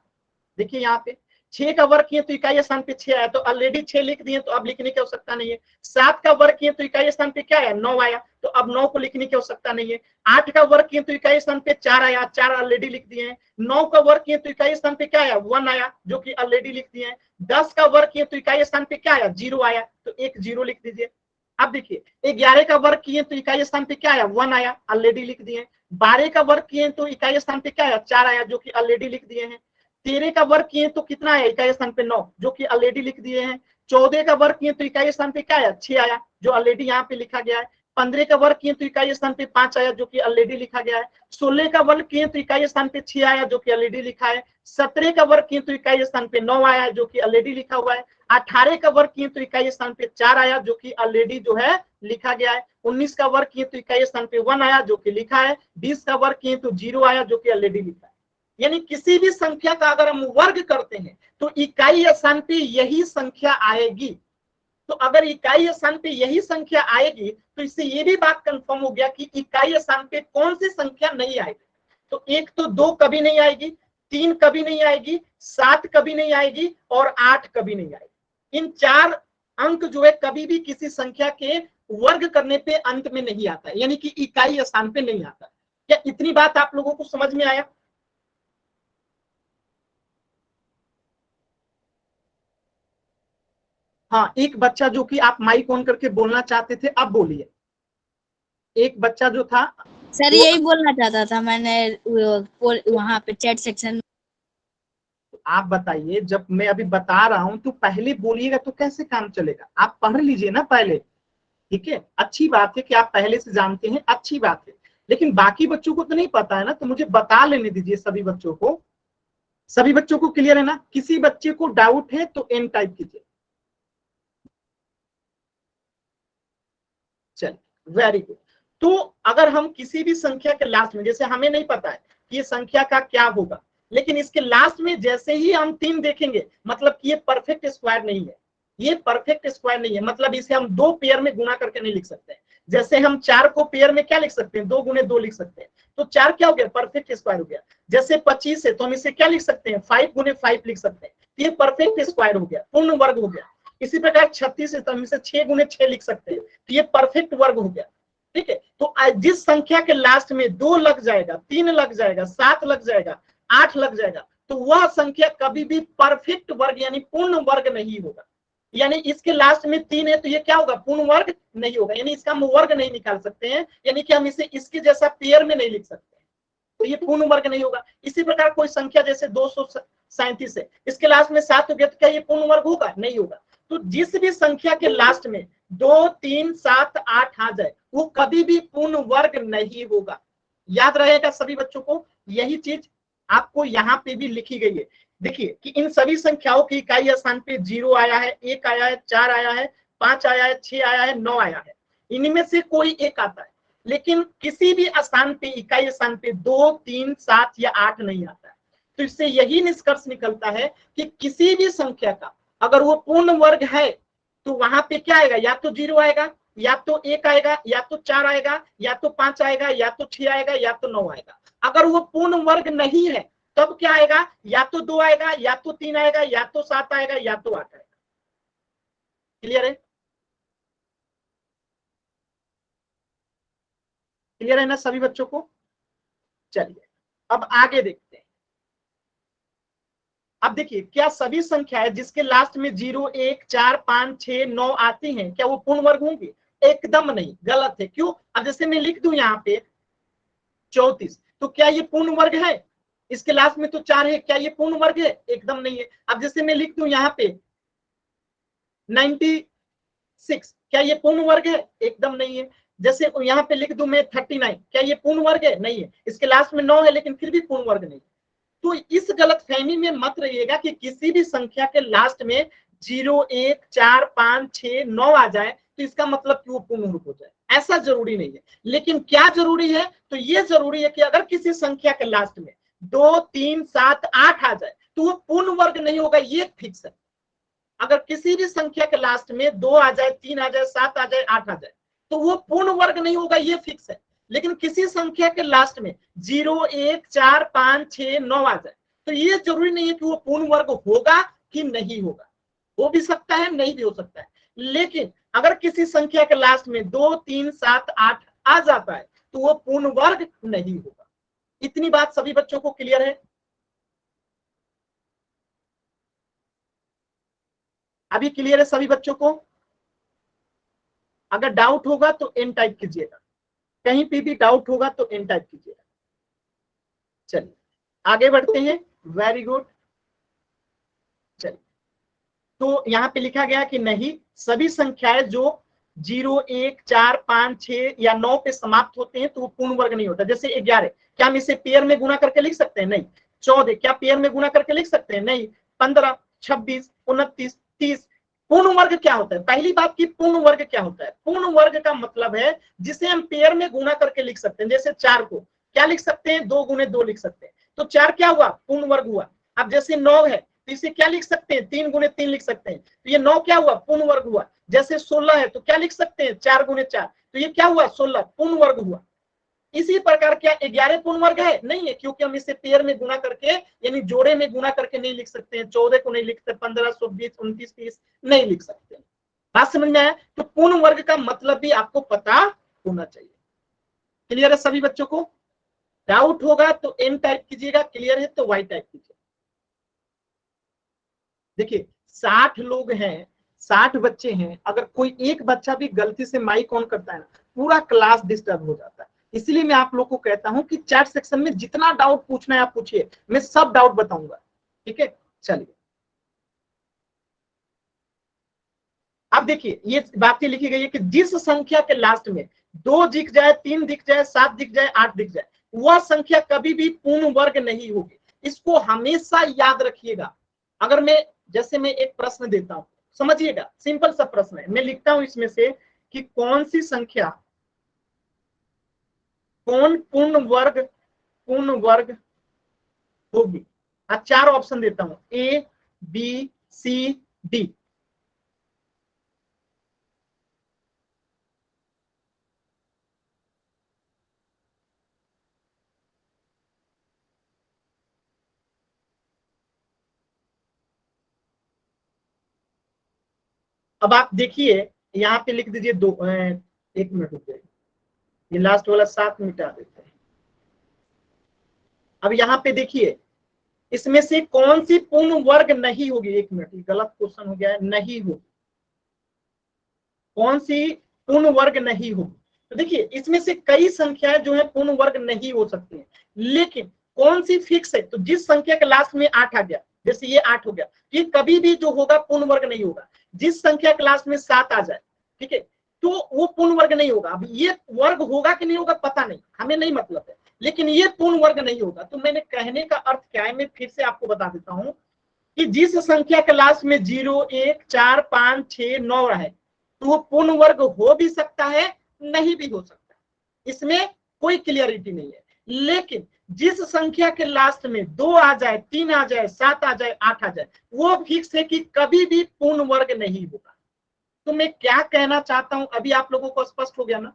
देखिए यहाँ पे 6 का वर्ग किए तो इकाई स्थान पे 6 आया, तो ऑलरेडी 6 लिख दिए, तो अब लिखने की आवश्यकता नहीं है। 7 का वर्ग किए तो इकाई स्थान पे क्या आया, 9 आया, तो अब 9 को लिखने की आवश्यकता नहीं है। 8 का वर्ग किए तो इकाई स्थान पे 4 आया, 4 ऑलरेडी लिख दिए हैं। 9 का वर्ग किए तो इकाई स्थान पे क्या आया, 1 आया, जो कि ऑलरेडी लिख दिए हैं। 10 का वर्ग किए तो इकाई स्थान पे क्या आया, 0 आया, तो एक 0 लिख दीजिए। अब देखिए 11 का वर्ग किए तो इकाई स्थान पे क्या आया, 1 आया, ऑलरेडी लिख दिए। 12 का वर्ग किए तो इकाई स्थान पे क्या आया, 4 आया, जो कि ऑलरेडी लिख दिए हैं। 13 का वर्ग किए तो कितना आया, इकाई स्थान पे 9, जो कि ऑलरेडी लिख दिए हैं। 14 का वर्ग किए तो इकाई स्थान पे क्या आया, 6 आया, जो ऑलरेडी यहाँ पे लिखा गया है। 15 का वर्ग किए तो इकाई स्थान पे 5 आया, जो कि ऑलरेडी लिखा गया है। 16 का वर्ग किए तो इकाई स्थान पे 6 आया, जो कि ऑलरेडी लिखा है। 17 का वर्ग किए तो इकाई स्थान पे 9 आया, जो कि ऑलरेडी लिखा हुआ है। 18 का वर्ग किए तो इकाई स्थान पे 4 आया, जो कि ऑलरेडी जो है लिखा गया है। 19 का वर्ग किए तो इकाई स्थान पे 1 आया, जो कि लिखा है। 20 का वर्ग किए तो 0 आया, जो कि ऑलरेडी लिखा है। यानी किसी भी संख्या का अगर हम वर्ग करते हैं तो इकाई स्थान पे यही संख्या आएगी। तो अगर इकाई स्थान पे यही संख्या आएगी तो इससे ये भी बात कंफर्म हो गया कि इकाई स्थान पे कौन सी संख्या नहीं आएगी। तो 1 तो 2 कभी नहीं आएगी, 3 कभी नहीं आएगी, 7 कभी नहीं आएगी, और 8 कभी नहीं आएगी। इन 4 अंक जो है कभी भी किसी संख्या के वर्ग करने पे अंत में नहीं आता है, यानी कि इकाई स्थान पे नहीं आता। क्या इतनी बात आप लोगों को समझ में आया? हाँ, एक बच्चा जो कि आप माइक ऑन करके बोलना चाहते थे, अब बोलिए। एक बच्चा जो था सर यही बोलना चाहता था मैंने वहाँ पे चैट सेक्शन में। आप बताइए, जब मैं अभी बता रहा हूं तो पहले बोलिएगा तो कैसे काम चलेगा। आप पढ़ लीजिए ना पहले, ठीक है। अच्छी बात है कि आप पहले से जानते हैं, अच्छी बात है, लेकिन बाकी बच्चों को तो नहीं पता है ना, तो मुझे बता लेने दीजिए सभी बच्चों को। सभी बच्चों को क्लियर है ना? किसी बच्चे को डाउट है तो एन टाइप कीजिए। चलिए, वेरी गुड। तो अगर हम किसी भी संख्या के लास्ट में, जैसे हमें नहीं पता है कि ये संख्या का क्या होगा, लेकिन इसके लास्ट में जैसे ही हम 3 देखेंगे मतलब कि ये परफेक्ट स्क्वायर नहीं है, ये परफेक्ट स्क्वायर नहीं है, मतलब इसे हम 2 पेयर में गुना करके नहीं लिख सकते हैं। जैसे हम 4 को पेयर में क्या लिख सकते हैं, 2 गुने 2 लिख सकते हैं, तो 4 क्या हो गया, परफेक्ट स्क्वायर हो गया। जैसे 25 है तो हम इसे क्या लिख सकते हैं, 5 गुने 5 लिख सकते हैं, तो ये परफेक्ट स्क्वायर हो गया, पूर्ण वर्ग हो गया। इसी प्रकार 36 है तो हम इसे 6 गुने 6 लिख सकते हैं, तो ये परफेक्ट वर्ग हो गया, ठीक है। तो जिस संख्या के लास्ट में 2 लग जाएगा, 3 लग जाएगा, 7 लग जाएगा, 8 लग जाएगा, तो वह संख्या कभी भी परफेक्ट वर्ग यानी पूर्ण वर्ग नहीं होगा। यानी इसके लास्ट में 3 है तो ये क्या होगा, पूर्ण वर्ग नहीं होगा, यानी इसका हम वर्ग नहीं निकाल सकते हैं, यानी कि हम इसे इसके जैसा पेयर में नहीं लिख सकते, तो ये पूर्ण वर्ग नहीं होगा। इसी प्रकार कोई संख्या जैसे 237 है, इसके लास्ट में 7 हो गया तो क्या ये पूर्ण वर्ग होगा, नहीं होगा। तो जिस भी संख्या के लास्ट में 2, 3, 7, 8 आ जाए वो कभी भी पूर्ण वर्ग नहीं होगा। याद रहेगा सभी बच्चों को, यही चीज आपको यहाँ पे भी लिखी गई है। देखिए कि इन सभी संख्याओं की इकाई स्थान पे 0 आया है, 1 आया है, 4 आया है, 5 आया है, 6 आया है, 9 आया है, इनमें से कोई एक आता है, लेकिन किसी भी स्थान पे इकाई स्थान पे 2, 3, 7 या 8 नहीं आता है। तो इससे यही निष्कर्ष निकलता है कि किसी भी संख्या का अगर वो पूर्ण वर्ग है तो वहां पे क्या आएगा, या तो 0 आएगा, या तो 1 आएगा, या तो 4 आएगा, या तो 5 आएगा, या तो 6 आएगा, या तो 9 आएगा। अगर वो पूर्ण वर्ग नहीं है तब क्या आएगा, या तो 2 आएगा, या तो 3 आएगा, या तो 7 आएगा, या तो 8 आएगा। क्लियर है? क्लियर है ना सभी बच्चों को? चलिए अब आगे देखते हैं। अब देखिए क्या सभी संख्याएं जिसके लास्ट में 0, 1, 4, 5, 6, 9 आती हैं क्या वो पूर्ण वर्ग होंगी? एकदम नहीं, गलत है। क्यों? अब जैसे मैं लिख दूं यहाँ पे 34, तो क्या ये पूर्ण वर्ग है? इसके लास्ट में तो 4 है, क्या ये पूर्ण वर्ग है? एकदम नहीं है। अब जैसे मैं लिख दूं यहाँ पे 96, क्या ये पूर्ण वर्ग है? एकदम नहीं है। जैसे यहाँ पे लिख दूं मैं 39, क्या ये पूर्ण वर्ग है? नहीं है। इसके लास्ट में 9 है लेकिन फिर भी पूर्ण वर्ग नहीं। तो इस गलतफहमी में मत रहिएगा कि किसी भी संख्या के लास्ट में 0, 1, 4, 5, 6, 9 आ जाए तो इसका मतलब कि वो पूर्ण वर्ग हो जाए, ऐसा जरूरी नहीं है। लेकिन क्या जरूरी है, तो ये जरूरी है कि अगर किसी संख्या के लास्ट में 2, 3, 7, 8 आ जाए तो वो पूर्ण वर्ग नहीं होगा, ये फिक्स है। अगर किसी भी संख्या के लास्ट में 2 आ जाए, 3 आ जाए, 7 आ जाए, 8 आ जाए तो वो पूर्ण वर्ग नहीं होगा, ये फिक्स है। लेकिन किसी संख्या के लास्ट में 0, 1, 4, 5, 6, 9 आ जाए तो ये जरूरी नहीं है कि वो पूर्ण वर्ग होगा कि नहीं होगा, हो भी सकता है, नहीं भी हो सकता है। लेकिन अगर किसी संख्या के लास्ट में 2, 3, 7, 8 आ जाता है तो वो पूर्ण वर्ग नहीं होगा। इतनी बात सभी बच्चों को क्लियर है? अभी क्लियर है सभी बच्चों को? अगर डाउट होगा तो एन टाइप कीजिएगा, कहीं पे भी डाउट होगा तो एन टाइप कीजिएगा। चलिए आगे बढ़ते हैं। Very good. चलिए तो यहाँ पे लिखा गया कि नहीं, सभी संख्याएं जो 0, 1, 4, 5, 6 या 9 पे समाप्त होते हैं तो वो पूर्ण वर्ग नहीं होता। जैसे 11, क्या हम इसे पेयर में गुना करके लिख सकते हैं? नहीं। 14, क्या पेयर में गुना करके लिख सकते हैं? नहीं। 15, 26, 29, 30, पूर्ण वर्ग क्या होता है? पहली बात की पूर्ण वर्ग क्या होता है? पूर्ण वर्ग का मतलब है जिसे हम पेयर में गुना करके लिख सकते हैं। जैसे 4 को क्या लिख सकते हैं? 2 गुने 2 लिख सकते हैं, तो 4 क्या हुआ? पूर्ण वर्ग हुआ। अब जैसे 9 है तो इसे क्या लिख सकते हैं? 3 गुने 3 लिख सकते हैं, तो ये 9 क्या हुआ? पूर्ण वर्ग हुआ। जैसे 16 है तो क्या लिख सकते हैं? 4 गुने 4, तो ये क्या हुआ? 16, पूर्ण वर्ग हुआ। इसी प्रकार क्या 11 पूर्ण वर्ग है? नहीं है, क्योंकि हम इसे पेयर में गुना करके यानी जोड़े में गुना करके नहीं लिख सकते हैं। 14 को नहीं लिखते, 15, 20, 29, 30 नहीं लिख सकते। बात समझ में आया? तो पूर्ण वर्ग का मतलब भी आपको पता होना चाहिए। क्लियर है सभी बच्चों को? डाउट होगा तो एन टाइप कीजिएगा, क्लियर है तो वाई टाइप कीजिएगा। देखिए 60 लोग हैं, 60 बच्चे हैं, अगर कोई एक बच्चा भी गलती से माइक ऑन करता है ना, पूरा क्लास डिस्टर्ब हो जाता है। इसलिए मैं आप लोग को कहता हूं कि चैट सेक्शन में जितना डाउट पूछना है आप पूछिए, मैं सब डाउट बताऊंगा। ठीक है? चलिए अब देखिए ये बातें लिखी गई है कि जिस संख्या के लास्ट में 2 दिख जाए, 3 दिख जाए, 7 दिख जाए, 8 दिख जाए, वह संख्या कभी भी पूर्ण वर्ग नहीं होगी। इसको हमेशा याद रखिएगा। अगर मैं जैसे मैं एक प्रश्न देता हूं, समझिएगा, सिंपल सा प्रश्न है, मैं लिखता हूं इसमें से कि कौन सी संख्या कौन पूर्ण वर्ग होगी। अब 4 ऑप्शन देता हूं, ए, बी, सी, डी। अब आप देखिए यहाँ पे लिख दीजिए 2, 1 मिनट रुक जाइए, ये लास्ट वाला 7 मिटा देते हैं। अब यहाँ पे देखिए इसमें से कौन सी पूर्ण वर्ग नहीं होगी? 1 मिनट, गलत क्वेश्चन हो गया है, नहीं होगी। कौन सी पूर्ण वर्ग नहीं होगी? तो देखिए इसमें से कई संख्याएं जो है पूर्ण वर्ग नहीं हो सकती हैं, लेकिन कौन सी फिक्स है? तो जिस संख्या के लास्ट में 8 आ गया, जैसे ये 8 हो गया, ये कभी भी जो होगा पूर्ण वर्ग नहीं होगा। जिस संख्या क्लास में 7 आ जाए, ठीक है, तो वो पूर्ण वर्ग नहीं होगा। अब ये वर्ग होगा कि नहीं होगा पता नहीं, हमें नहीं मतलब है, लेकिन ये पूर्ण वर्ग नहीं होगा। तो मैंने कहने का अर्थ क्या है, मैं फिर से आपको बता देता हूं कि जिस संख्या क्लास में 0, 1, 4, 5, 6, 9 है, तो वो पूर्ण वर्ग हो भी सकता है, नहीं भी हो सकता, इसमें कोई क्लियरिटी नहीं है। लेकिन जिस संख्या के लास्ट में 2 आ जाए, 3 आ जाए, 7 आ जाए, 8 आ जाए, वो फिक्स है कि कभी भी पूर्ण वर्ग नहीं होगा। तो मैं क्या कहना चाहता हूं, अभी आप लोगों को स्पष्ट हो गया ना,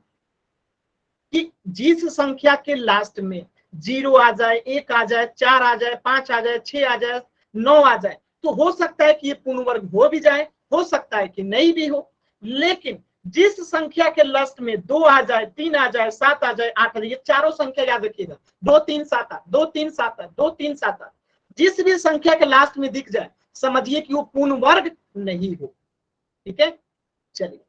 कि जिस संख्या के लास्ट में 0 आ जाए, 1 आ जाए, 4 आ जाए, 5 आ जाए, 6 आ जाए, 9 आ जाए, तो हो सकता है कि ये पूर्ण वर्ग हो भी जाए, हो सकता है कि नहीं भी हो। लेकिन जिस संख्या के लास्ट में 2 आ जाए, 3 आ जाए, 7 आ जाए, 8 आ जाए, ये चारों संख्या याद रखिएगा, 2 3 7 8, 2 3 7 8, 2 3 7 8, जिस भी संख्या के लास्ट में दिख जाए समझिए कि वो पूर्ण वर्ग नहीं हो। ठीक है, चलिए,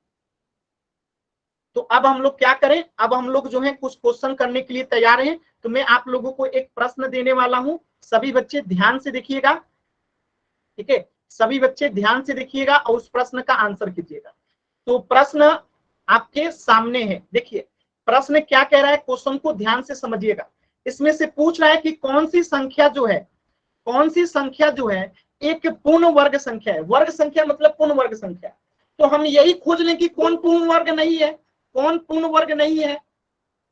तो अब हम लोग क्या करें, अब हम लोग जो है कुछ क्वेश्चन करने के लिए तैयार हैं। तो मैं आप लोगों को एक प्रश्न देने वाला हूं, सभी बच्चे ध्यान से देखिएगा। ठीक है, सभी बच्चे ध्यान से देखिएगा और उस प्रश्न का आंसर कीजिएगा। तो प्रश्न आपके सामने है, देखिए प्रश्न क्या कह रहा है, क्वेश्चन को ध्यान से समझिएगा। इसमें से पूछ रहा है कि कौन सी संख्या जो है, कौन सी संख्या जो है एक पूर्ण वर्ग संख्या है। वर्ग संख्या मतलब पूर्ण वर्ग संख्या। तो हम यही खोज लें कि कौन पूर्ण वर्ग नहीं है, कौन पूर्ण वर्ग नहीं है।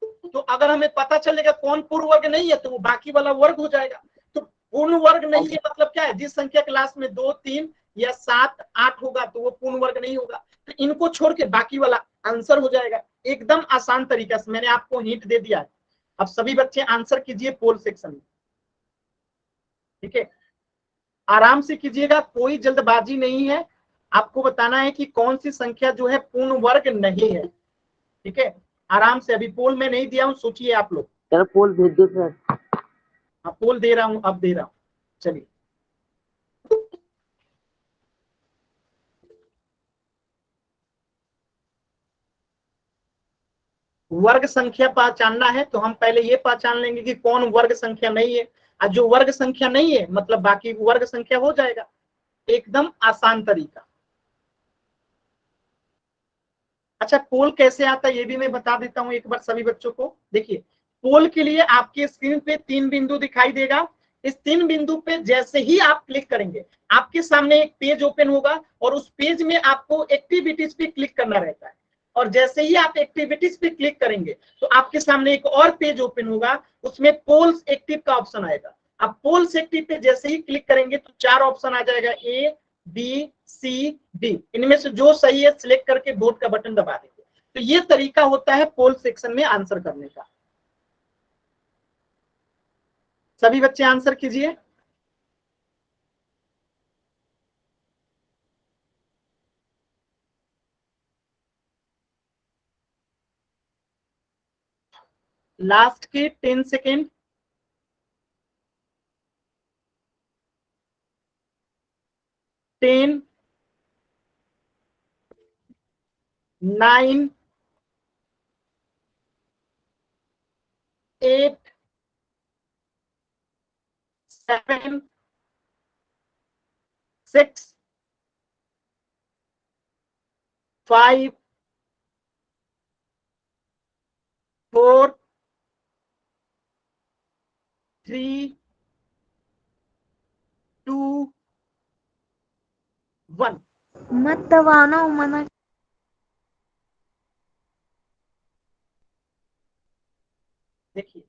तो अगर हमें पता चलेगा कौन पूर्ण वर्ग नहीं है, तो वो बाकी वाला वर्ग हो जाएगा। तो पूर्ण वर्ग नहीं है मतलब क्या है, जिस संख्या क्लास में 2, 3 या 7, 8 होगा तो वो पूर्ण वर्ग नहीं होगा। तो इनको छोड़ के बाकी वाला आंसर हो जाएगा। एकदम आसान तरीका से मैंने आपको हिंट दे दिया है। अब सभी बच्चे आंसर कीजिए पोल सेक्शन में। ठीक है, आराम से कीजिएगा, कोई जल्दबाजी नहीं है। आपको बताना है कि कौन सी संख्या जो है पूर्ण वर्ग नहीं है। ठीक है, आराम से, अभी पोल में नहीं दिया हूं, सोचिए आप लोग। सर पोल भेज दो सर। हाँ पोल दे रहा हूं, अब दे रहा हूं, चलिए। वर्ग संख्या पहचानना है तो हम पहले ये पहचान लेंगे कि कौन वर्ग संख्या नहीं है, और जो वर्ग संख्या नहीं है मतलब बाकी वर्ग संख्या हो जाएगा। एकदम आसान तरीका। अच्छा, पोल कैसे आता है ये भी मैं बता देता हूं एक बार सभी बच्चों को। देखिए, पोल के लिए आपके स्क्रीन पे 3 बिंदु दिखाई देगा। इस 3 बिंदु पे जैसे ही आप क्लिक करेंगे, आपके सामने एक पेज ओपन होगा और उस पेज में आपको एक्टिविटीज पे क्लिक करना रहता है। और जैसे ही आप एक्टिविटीज पे क्लिक करेंगे तो आपके सामने एक और पेज ओपन होगा, उसमें पोल्स एक्टिव का ऑप्शन आएगा। आप पोल्स एक्टिव पे जैसे ही क्लिक करेंगे तो 4 ऑप्शन आ जाएगा, ए, बी, सी, डी। इनमें से जो सही है सिलेक्ट करके वोट का बटन दबा देंगे। तो ये तरीका होता है पोल सेक्शन में आंसर करने का। सभी बच्चे आंसर कीजिए। लास्ट के 10 सेकेंड। 10, 9, 8, 7, 6, 5, 4, 3, 2, 1। मत दबाना मना। देखिए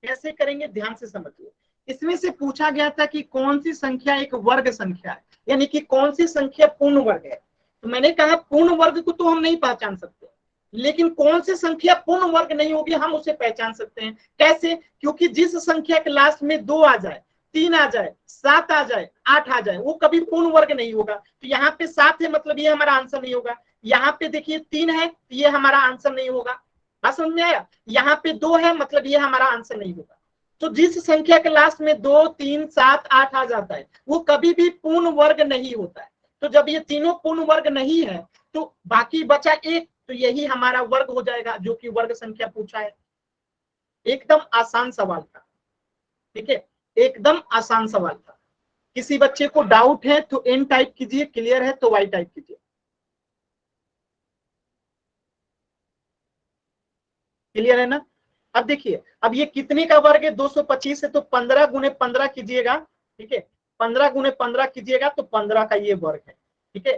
कैसे करेंगे, ध्यान से समझिए। इसमें से पूछा गया था कि कौन सी संख्या एक वर्ग संख्या है, यानी कि कौन सी संख्या पूर्ण वर्ग है। तो मैंने कहा पूर्ण वर्ग को तो हम नहीं पहचान सकते, लेकिन कौन सी संख्या पूर्ण वर्ग नहीं होगी हम उसे पहचान सकते हैं। कैसे? क्योंकि जिस संख्या के लास्ट में 2 आ जाए, 3 आ जाए, 7 आ जाए, 8 आ जाए, वो कभी पूर्ण वर्ग नहीं होगा। तो यहाँ पे 7 है मतलब ये हमारा आंसर नहीं होगा। यहाँ पे देखिए 3 है, ये हमारा आंसर नहीं होगा। बात समझ में आया? यहाँ पे 2 है मतलब ये हमारा आंसर नहीं होगा। तो जिस संख्या के लास्ट में 2, 3, 7, 8 आ जाता है वो कभी भी पूर्ण वर्ग नहीं होता है। तो जब ये तीनों पूर्ण वर्ग नहीं है तो बाकी बचा एक, तो यही हमारा वर्ग हो जाएगा, जो कि वर्ग संख्या पूछा है। एकदम आसान सवाल था। ठीक है, एकदम आसान सवाल था। किसी बच्चे को डाउट है तो एन टाइप कीजिए, क्लियर है तो वाई टाइप कीजिए। क्लियर है ना? अब देखिए, अब ये कितने का वर्ग है? 225 है, तो 15 गुने 15 कीजिएगा, ठीक है। 15 गुने 15 कीजिएगा तो 15 का ये वर्ग है, ठीक है।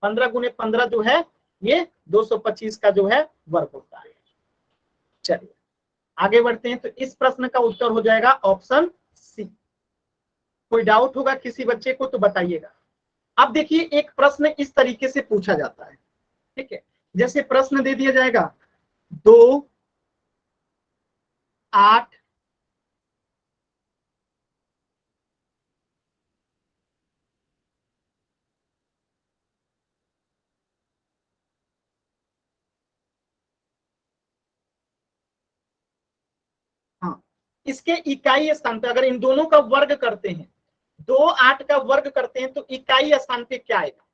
15 गुने 15 जो है ये 225 का जो है वर्ग होता है। चलिए आगे बढ़ते हैं। तो इस प्रश्न का उत्तर हो जाएगा ऑप्शन सी। कोई डाउट होगा किसी बच्चे को तो बताइएगा। अब देखिए, एक प्रश्न इस तरीके से पूछा जाता है, ठीक है। जैसे प्रश्न दे दिया जाएगा 2, 8, हाँ, इसके इकाई स्थान पे अगर इन दोनों का वर्ग करते हैं, 2, 8 का वर्ग करते हैं तो इकाई स्थान पे क्या आएगा?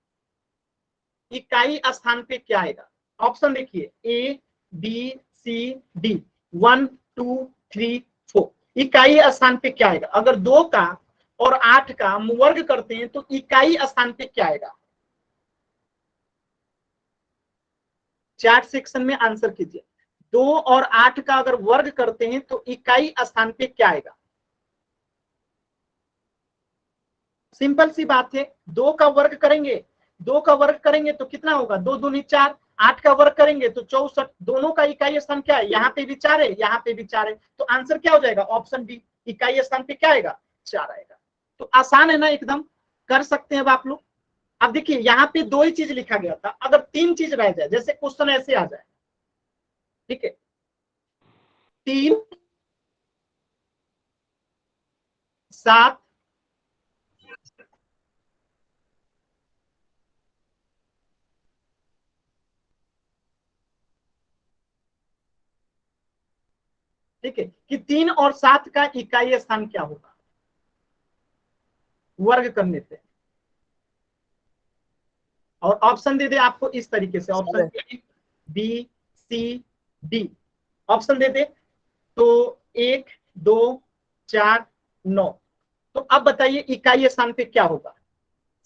इकाई स्थान पे क्या आएगा? ऑप्शन देखिए, ए, बी, सी, डी, 1, 2, 3, 4। इकाई स्थान पे क्या आएगा? अगर 2 का और 8 का वर्ग करते हैं तो इकाई स्थान पे क्या आएगा? चैट सेक्शन में आंसर कीजिए। 2 और 8 का अगर वर्ग करते हैं तो इकाई स्थान पे क्या आएगा? सिंपल सी बात है, 2 का वर्ग करेंगे, 2 का वर्ग करेंगे तो कितना होगा? 2 दूनी 4। 8 का वर्ग करेंगे तो 64। दोनों का इकाई स्थान क्या है? यहाँ पे भी 4 है, यहाँ पे भी 4 है, तो आंसर क्या हो जाएगा? ऑप्शन बी, इकाई स्थान पे क्या आएगा? 4 आएगा। तो आसान है ना, एकदम कर सकते हैं अब आप लोग। अब देखिए, यहाँ पे 2 ही चीज लिखा गया था, अगर 3 चीज रह जाए, जैसे क्वेश्चन ऐसे आ जाए, ठीक है, 3, 7, ठीक है, कि 3 और 7 का इकाई स्थान क्या होगा वर्ग करने से। और ऑप्शन दे दे आपको इस तरीके से, option A, B, C, D, option दे दे तो 1, 2, 4, 9। तो अब बताइए इकाई स्थान पे क्या होगा?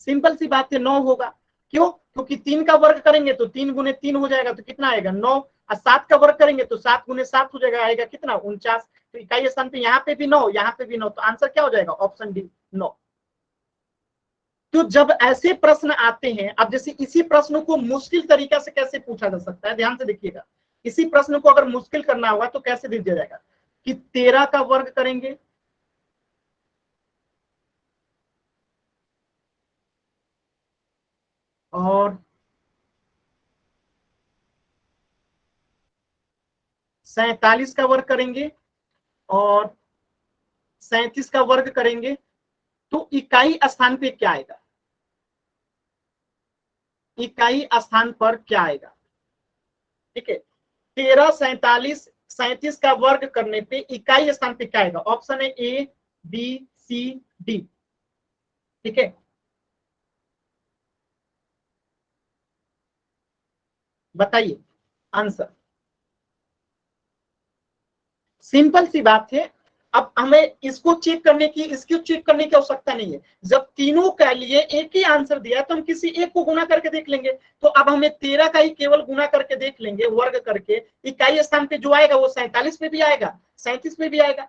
सिंपल सी बात है, 9 होगा। क्यों? क्योंकि 3 का वर्ग करेंगे तो 3 गुने 3 हो जाएगा, तो कितना आएगा? 9। और 7 का वर्ग करेंगे तो 7 गुने 7 हो जाएगा, आएगा कितना? 49। तो इकाई स्थान पे यहाँ पे भी 9, यहाँ पे भी 9, तो आंसर क्या हो जाएगा? Option D, 9। तो जब ऐसे प्रश्न आते हैं, अब जैसे इसी प्रश्न को मुश्किल तरीका से कैसे पूछा जा सकता है, ध्यान से देखिएगा। इसी प्रश्न को अगर मुश्किल करना होगा तो कैसे दिया जाएगा कि 13 का वर्ग करेंगे और 47 का वर्ग करेंगे और 37 का वर्ग करेंगे, तो इकाई स्थान पे क्या आएगा? इकाई स्थान पर क्या आएगा? ठीक है, 13, 47, 37 का वर्ग करने पे इकाई स्थान पे क्या आएगा? ऑप्शन है ए, बी, सी, डी, ठीक है। बताइए आंसर। सिंपल सी बात है। अब हमें इसको चेक करने की, इसको चेक करने की आवश्यकता नहीं है। जब तीनों के लिए एक ही आंसर दिया तो हम किसी एक को गुना करके देख लेंगे। तो अब हमें 13 का ही केवल गुना करके देख लेंगे, वर्ग करके। इकाई स्थान पे जो आएगा वो 47 में भी आएगा, 37 में भी आएगा।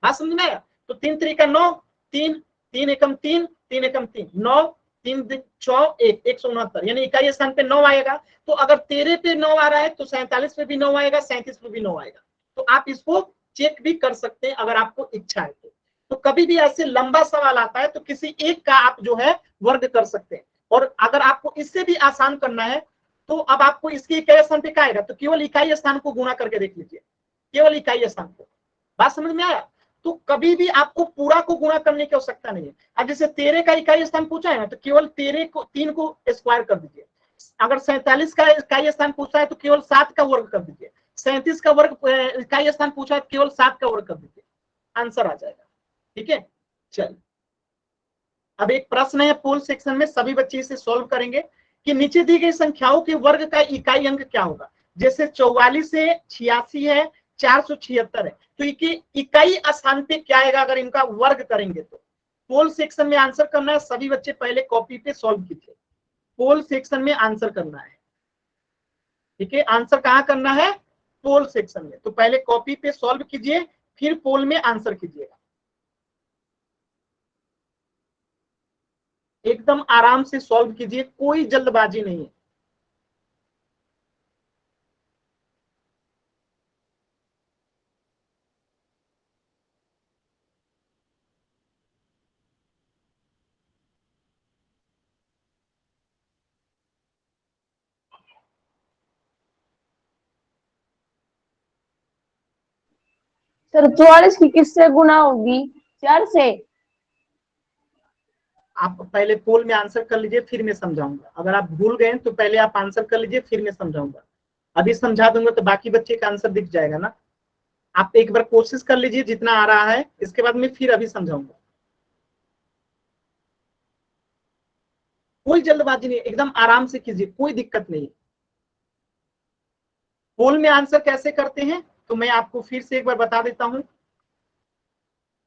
बात समझ में आया? तो 3 तरीका 9, 3, 3 एकम 3, 3 एकम 3, 9, 3 6 1, 169, यानी इकाई स्थान पे 9 आएगा। तो अगर 13 पे 9 आ रहा है तो 47 पे भी 9 आएगा, 37 पे भी 9 आएगा। तो आप इसको चेक भी कर सकते हैं अगर आपको इच्छा है तो कभी भी ऐसे लंबा सवाल आता है तो किसी एक का आप जो है वर्ग कर सकते हैं। और अगर आपको इससे भी आसान करना है तो अब आपको इसके इकाई स्थान पे क्या आएगा? तो केवल इकाई स्थान को गुना करके देख लीजिए, केवल इकाई स्थान को। बात समझ में आया? तो कभी भी आपको पूरा को गुणा करने की आवश्यकता नहीं है। अब जैसे 13 का इकाई स्थान पूछा है ना, तो केवल 13 को 3 को स्क्वायर कर दीजिए। अगर 47 का इकाई स्थान पूछा है तो केवल 7 का वर्ग कर दीजिए। 37 का वर्ग इकाई स्थान पूछा है, केवल 7 का वर्ग कर दीजिए, आंसर आ जाएगा। ठीक है, चलिए अब एक प्रश्न है पोल सेक्शन में, सभी बच्चे इसे सॉल्व करेंगे कि नीचे दी गई संख्याओं के वर्ग का इकाई अंक क्या होगा। जैसे 44 है, 86 है, 476 है, तो इकाई स्थान पे क्या आएगा अगर इनका वर्ग करेंगे तो? पोल सेक्शन में आंसर करना है। सभी बच्चे पहले कॉपी पे सॉल्व कीजिए, पोल सेक्शन में आंसर करना है। ठीक है, आंसर कहाँ करना है? पोल सेक्शन में। तो पहले कॉपी पे सॉल्व कीजिए, फिर पोल में आंसर कीजिएगा। एकदम आराम से सॉल्व कीजिए, कोई जल्दबाजी नहीं है। सर 44 की किससे गुना होगी? 4 से। आप पहले पोल में आंसर कर लीजिए, फिर मैं समझाऊंगा। अगर आप भूल गए तो पहले आप आंसर कर लीजिए, फिर मैं समझाऊंगा। अभी समझा दूंगा तो बाकी बच्चे का आंसर दिख जाएगा ना। आप एक बार कोशिश कर लीजिए जितना आ रहा है, इसके बाद मैं फिर अभी समझाऊंगा। कोई जल्दबाजी नहीं, एकदम आराम से कीजिए, कोई दिक्कत नहीं। पोल में आंसर कैसे करते हैं तो मैं आपको फिर से एक बार बता देता हूं।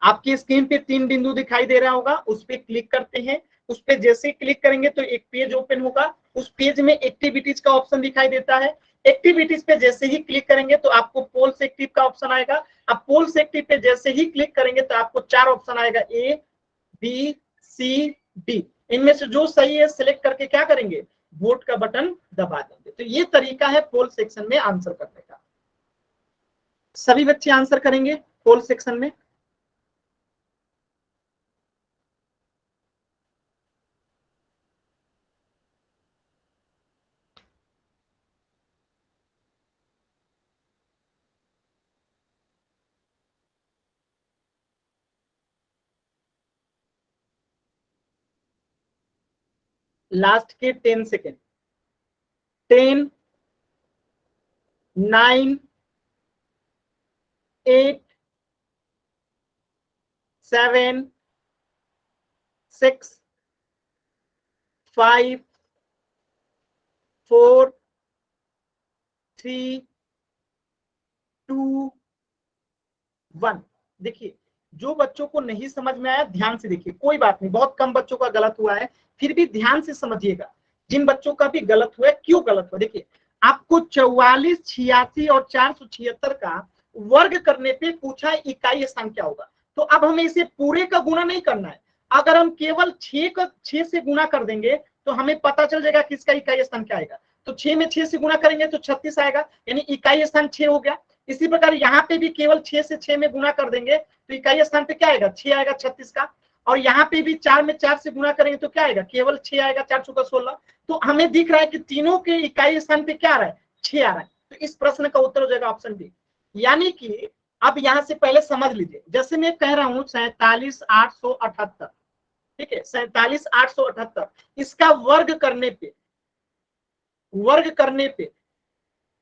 आपकी स्क्रीन पे 3 बिंदु दिखाई दे रहा होगा, उस पर क्लिक करते हैं। उस पर जैसे ही क्लिक करेंगे तो एक पेज ओपन होगा। उस पेज में एक्टिविटीज का ऑप्शन दिखाई देता है। एक्टिविटीज पे जैसे ही क्लिक करेंगे तो आपको पोल से एक्टिव का ऑप्शन आएगा। अब पोल से एक्टिव पे जैसे ही क्लिक करेंगे तो आपको 4 ऑप्शन आएगा, ए बी सी डी। इनमें से जो सही है सिलेक्ट करके क्या करेंगे, वोट का बटन दबा देंगे। तो ये तरीका है पोल सेक्शन में आंसर करने का। सभी बच्चे आंसर करेंगे पोल सेक्शन में। लास्ट के 10 सेकेंड। 10 9 8 7 6 5 4 3 2 1। देखिए, जो बच्चों को नहीं समझ में आया ध्यान से देखिए, कोई बात नहीं, बहुत कम बच्चों का गलत हुआ है, फिर भी ध्यान से समझिएगा। जिन बच्चों का भी गलत हुआ है, क्यों गलत हुआ, देखिए आपको 44, 86 और 476 का वर्ग करने पे पूछा है इकाई स्थान क्या होगा। तो अब हमें इसे पूरे का गुना नहीं करना है। अगर हम केवल 6 से गुना कर देंगे तो हमें पता चल जाएगा कि इसका इकाई स्थान क्या आएगा। तो 6 में 6 से गुना करेंगे तो 36 आएगा, यानी इकाई स्थान 6 हो गया। इसी प्रकार यहाँ पे भी केवल 6 से 6 में गुना कर देंगे तो इकाई स्थान पे क्या आएगा, 6 आएगा 36 का। और यहाँ पे भी 4 में 4 से गुना करेंगे तो क्या आएगा, केवल 6 आएगा, 4 चौका 16। तो हमें दिख रहा है कि तीनों के इकाई स्थान पे क्या आ रहा है, 6 आ रहा है। तो इस प्रश्न का उत्तर हो जाएगा ऑप्शन डी। यानी कि अब यहाँ से पहले समझ लीजिए, जैसे मैं कह रहा हूँ 47,878, ठीक है, 47,878, इसका वर्ग करने पे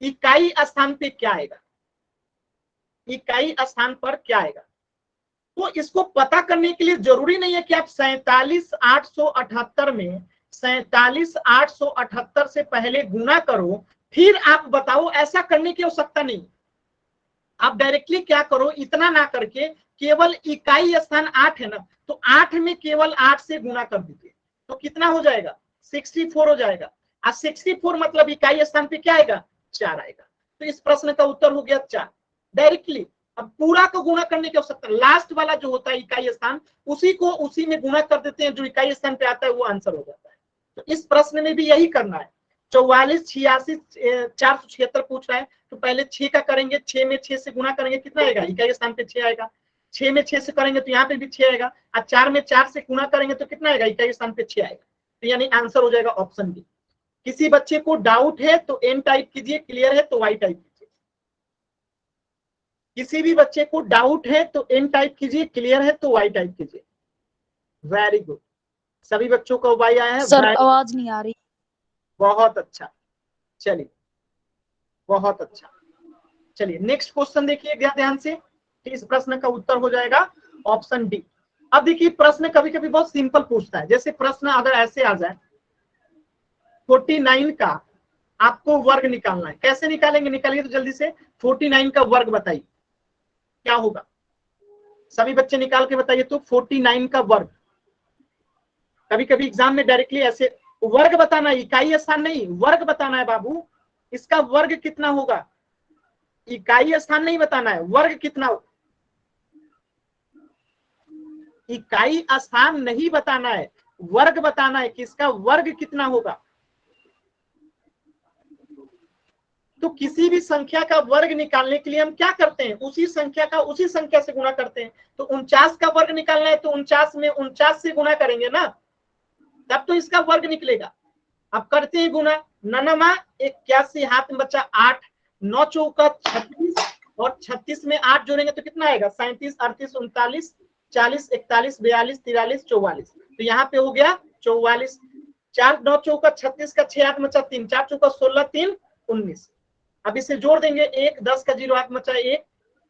इकाई स्थान पे क्या आएगा, इकाई स्थान पर क्या आएगा। तो इसको पता करने के लिए जरूरी नहीं है कि आप 47,878 में 47,878 से पहले गुना करो फिर आप बताओ, ऐसा करने की आवश्यकता नहीं। आप डायरेक्टली क्या करो, इतना ना करके केवल इकाई स्थान 8 है ना, तो 8 में केवल 8 से गुना कर दीजिए तो कितना हो जाएगा, 64 हो जाएगा। और 64 मतलब इकाई स्थान पे क्या आएगा, 4 आएगा। तो इस प्रश्न का उत्तर हो गया 4 डायरेक्टली। अब पूरा को गुना करने की आवश्यकता, लास्ट वाला जो होता है इकाई स्थान उसी को उसी में गुना कर देते हैं, जो इकाई स्थान पे आता है वो आंसर हो जाता है। तो इस प्रश्न में भी यही करना है। 44, 86, 476 पूछ रहा है तो पहले 6 का करेंगे, 6 में 6 से गुना करेंगे कितना आएगा, इकाई स्थान पे 6 आएगा। 6 में 6 से करेंगे तो यहाँ पे भी 6 आएगा, और 4 में 4 से गुना करेंगे तो कितना आएगा, इकाई स्थान पे 6 आएगा। तो यानी आंसर हो जाएगा ऑप्शन डी। किसी बच्चे को डाउट है तो एन टाइप कीजिए, क्लियर है तो वाई टाइप कीजिए। किसी भी बच्चे को डाउट है तो एन टाइप कीजिए, क्लियर है तो वाई टाइप कीजिए। वेरी गुड, सभी बच्चों का वाई आया है। सर आवाज नहीं आ रही। बहुत अच्छा, चलिए बहुत अच्छा। चलिए नेक्स्ट क्वेश्चन देखिए ध्यान से, इस प्रश्न का उत्तर हो जाएगा ऑप्शन डी। अब देखिए प्रश्न कभी कभी बहुत सिंपल पूछता है, जैसे प्रश्न अगर ऐसे आ जाए 49 का आपको वर्ग निकालना है, कैसे निकालेंगे, निकालिए तो जल्दी से। 49 का वर्ग बताइए क्या होगा, सभी बच्चे निकाल के बताइए तो 49 का वर्ग कभी कभी एग्जाम में डायरेक्टली ऐसे वर्ग बताना, इकाई स्थान नहीं, वर्ग बताना है बाबू, इसका वर्ग कितना होगा, इकाई स्थान नहीं बताना है, वर्ग कितना होगा, इकाई स्थान नहीं बताना है, वर्ग बताना है कि इसका वर्ग कितना होगा। तो किसी भी संख्या का वर्ग निकालने के लिए हम क्या करते हैं, उसी संख्या का उसी संख्या से गुणा करते हैं। तो 49 का वर्ग निकालना है तो 49 में 49 से गुणा करेंगे ना, तब तो इसका वर्ग निकलेगा। अब करते हैं गुणा, 99 81 हाथ में बचा 8, 9 चौका 36 और 36 में 8 जोड़ेंगे तो कितना आएगा, 37 38 39 40 41 42 43 44। तो यहाँ पे हो गया 44, 4 9 चौका 36 का 6 हाथ में बचा 3, 4 चौका 16 3 19। अब इसे जोड़ देंगे, 1 10 का 0 हाथ में बचा 1,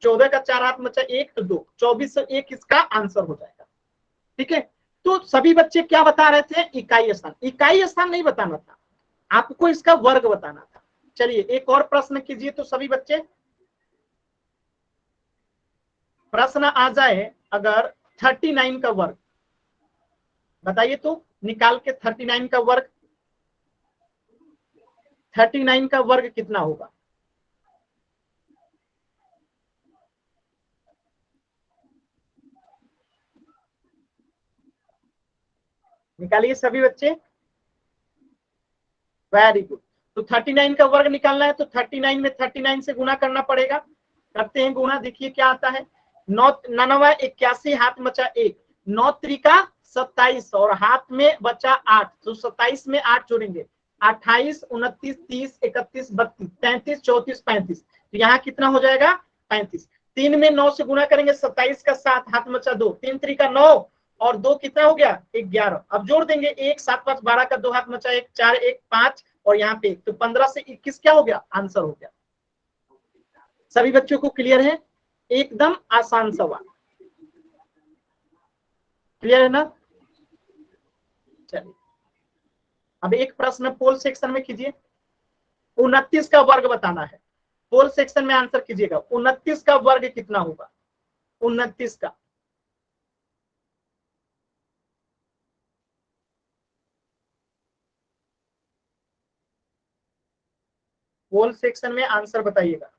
14 का 4 हाथ में बचा 1 तो 2, 24 से 1 इसका आंसर हो जाएगा। ठीक है, तो सभी बच्चे क्या बता रहे थे, इकाई स्थान, इकाई स्थान नहीं बताना था, आपको इसका वर्ग बताना था। चलिए एक और प्रश्न कीजिए तो सभी बच्चे, प्रश्न आ जाए अगर 39 का वर्ग बताइए तो, निकाल के 39 का वर्ग, 39 का वर्ग कितना होगा, निकालिए सभी बच्चे। Very good. तो 39 का वर्ग निकालना है तो 39 में 39 से गुणा करना पड़ेगा। करते हैं गुणा, देखिए क्या आता है, 9 99 81 हाथ बचा 1, 9 त्रिका 27 और हाथ में बचा 8, तो 27 में 8 जोड़ेंगे, 28 29 30 31 32 33 34 35, तो यहाँ कितना हो जाएगा 35। 3 में 9 से गुणा करेंगे, 27 का 7 हाथ में बचा 2, 3 त्रिका 9 और 2 कितना हो गया 11। अब जोड़ देंगे 1 7 5 12 का 2 हाथ में बचा 1, 4 1 5 और यहाँ पे 1, तो 15 से 21 क्या हो गया, आंसर हो गया। सभी बच्चों को क्लियर है, एकदम आसान सवाल, क्लियर है ना। चलिए अब एक प्रश्न पोल सेक्शन में कीजिए, 29 का वर्ग बताना है, पोल सेक्शन में आंसर कीजिएगा, 29 का वर्ग कितना होगा, 29 का, पोल सेक्शन में आंसर बताइएगा,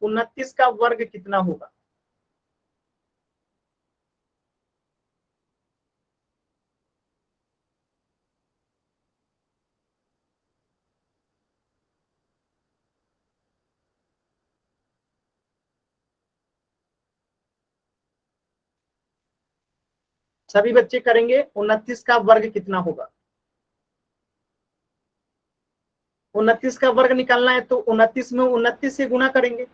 29 का वर्ग कितना होगा। सभी बच्चे करेंगे, 29 का वर्ग कितना होगा, 29 का वर्ग निकालना है तो 29 में 29 से गुणा करेंगे,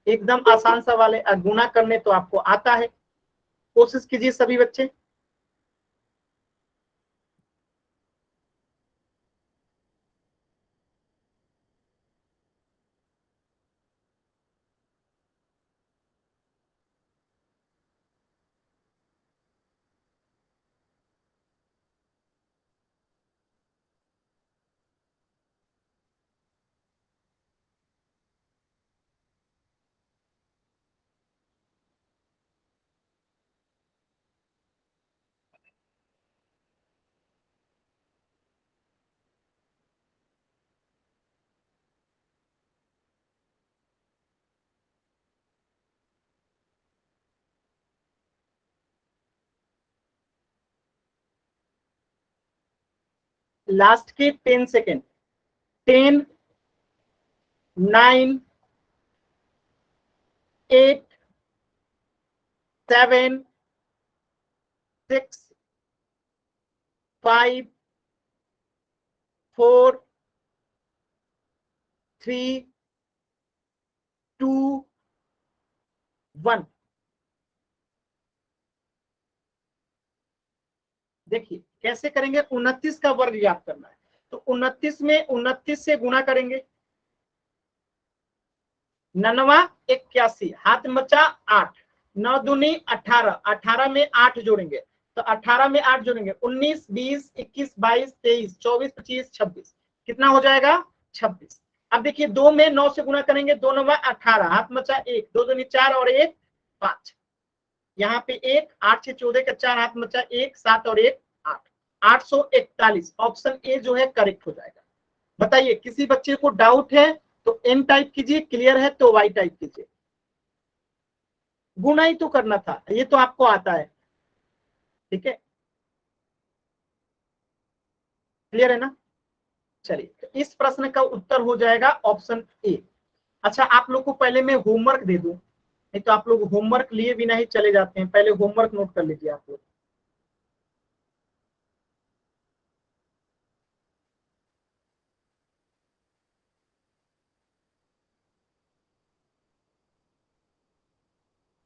एकदम आसान सवाल है, गुणा करने तो आपको आता है, कोशिश कीजिए सभी बच्चे। लास्ट के 10 सेकेंड, 10 9 8 7 6 5 4 3 2 1। देखिए कैसे करेंगे, 29 का वर्ग याद करना है तो 29 में 29 से गुणा करेंगे, 99 81 हाथ में बचा 8, 9 दूनी 18, 18 में 8 जोड़ेंगे तो 18 में 8 जोड़ेंगे 19 20 21 22 23 24 25 26, कितना हो जाएगा 26। अब देखिए 2 में 9 से गुणा करेंगे, 2 9 18 हाथ में बचा 1, 2 दूनी 4 और 1 5, यहाँ पे 1 8 6 14 का 4 हाथ में बचा 1 7 और 1 8, 841। ऑप्शन ए जो है करेक्ट हो जाएगा। बताइए किसी बच्चे को डाउट है तो एन टाइप कीजिए, क्लियर है तो वाई टाइप कीजिए। गुणा ही तो करना था, ये तो आपको आता है, ठीक है, क्लियर है ना। चलिए तो इस प्रश्न का उत्तर हो जाएगा ऑप्शन ए। अच्छा आप लोग को पहले मैं होमवर्क दे दूं, नहीं तो आप लोग होमवर्क लिए बिना ही चले जाते हैं। पहले होमवर्क नोट कर लीजिए आप लोग।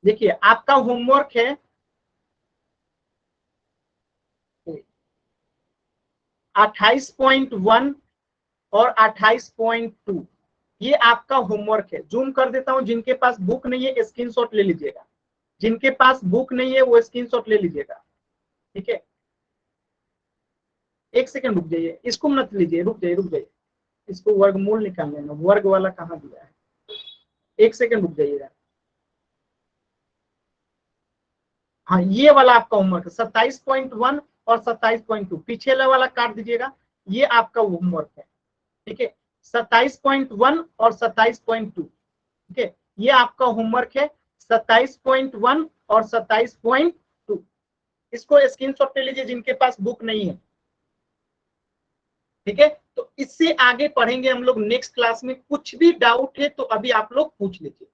देखिए आपका होमवर्क है 28.1 और 28.2, ये आपका होमवर्क है। जूम कर देता हूं, जिनके पास बुक नहीं है स्क्रीनशॉट ले लीजिएगा, जिनके पास बुक नहीं है वो स्क्रीनशॉट ले लीजिएगा, ठीक है। एक सेकंड रुक जाइए, इसको मत लीजिए, रुक जाइए रुक जाइए, इसको वर्गमूल निकाल लेना, वर्ग वाला कहाँ दिया है, एक सेकंड रुक जाइएगा। हाँ ये वाला आपका होमवर्क 27.1 और 27.2, पीछे वाला काट दीजिएगा, ये आपका होमवर्क है, ठीक है। 27.1 और 27.2, ठीक है, ये आपका होमवर्क है 27.1 और 27.2। इसको स्क्रीनशॉट ले लीजिए जिनके पास बुक नहीं है, ठीक है। तो इससे आगे पढ़ेंगे हम लोग नेक्स्ट क्लास में। कुछ भी डाउट है तो अभी आप लोग पूछ लीजिए।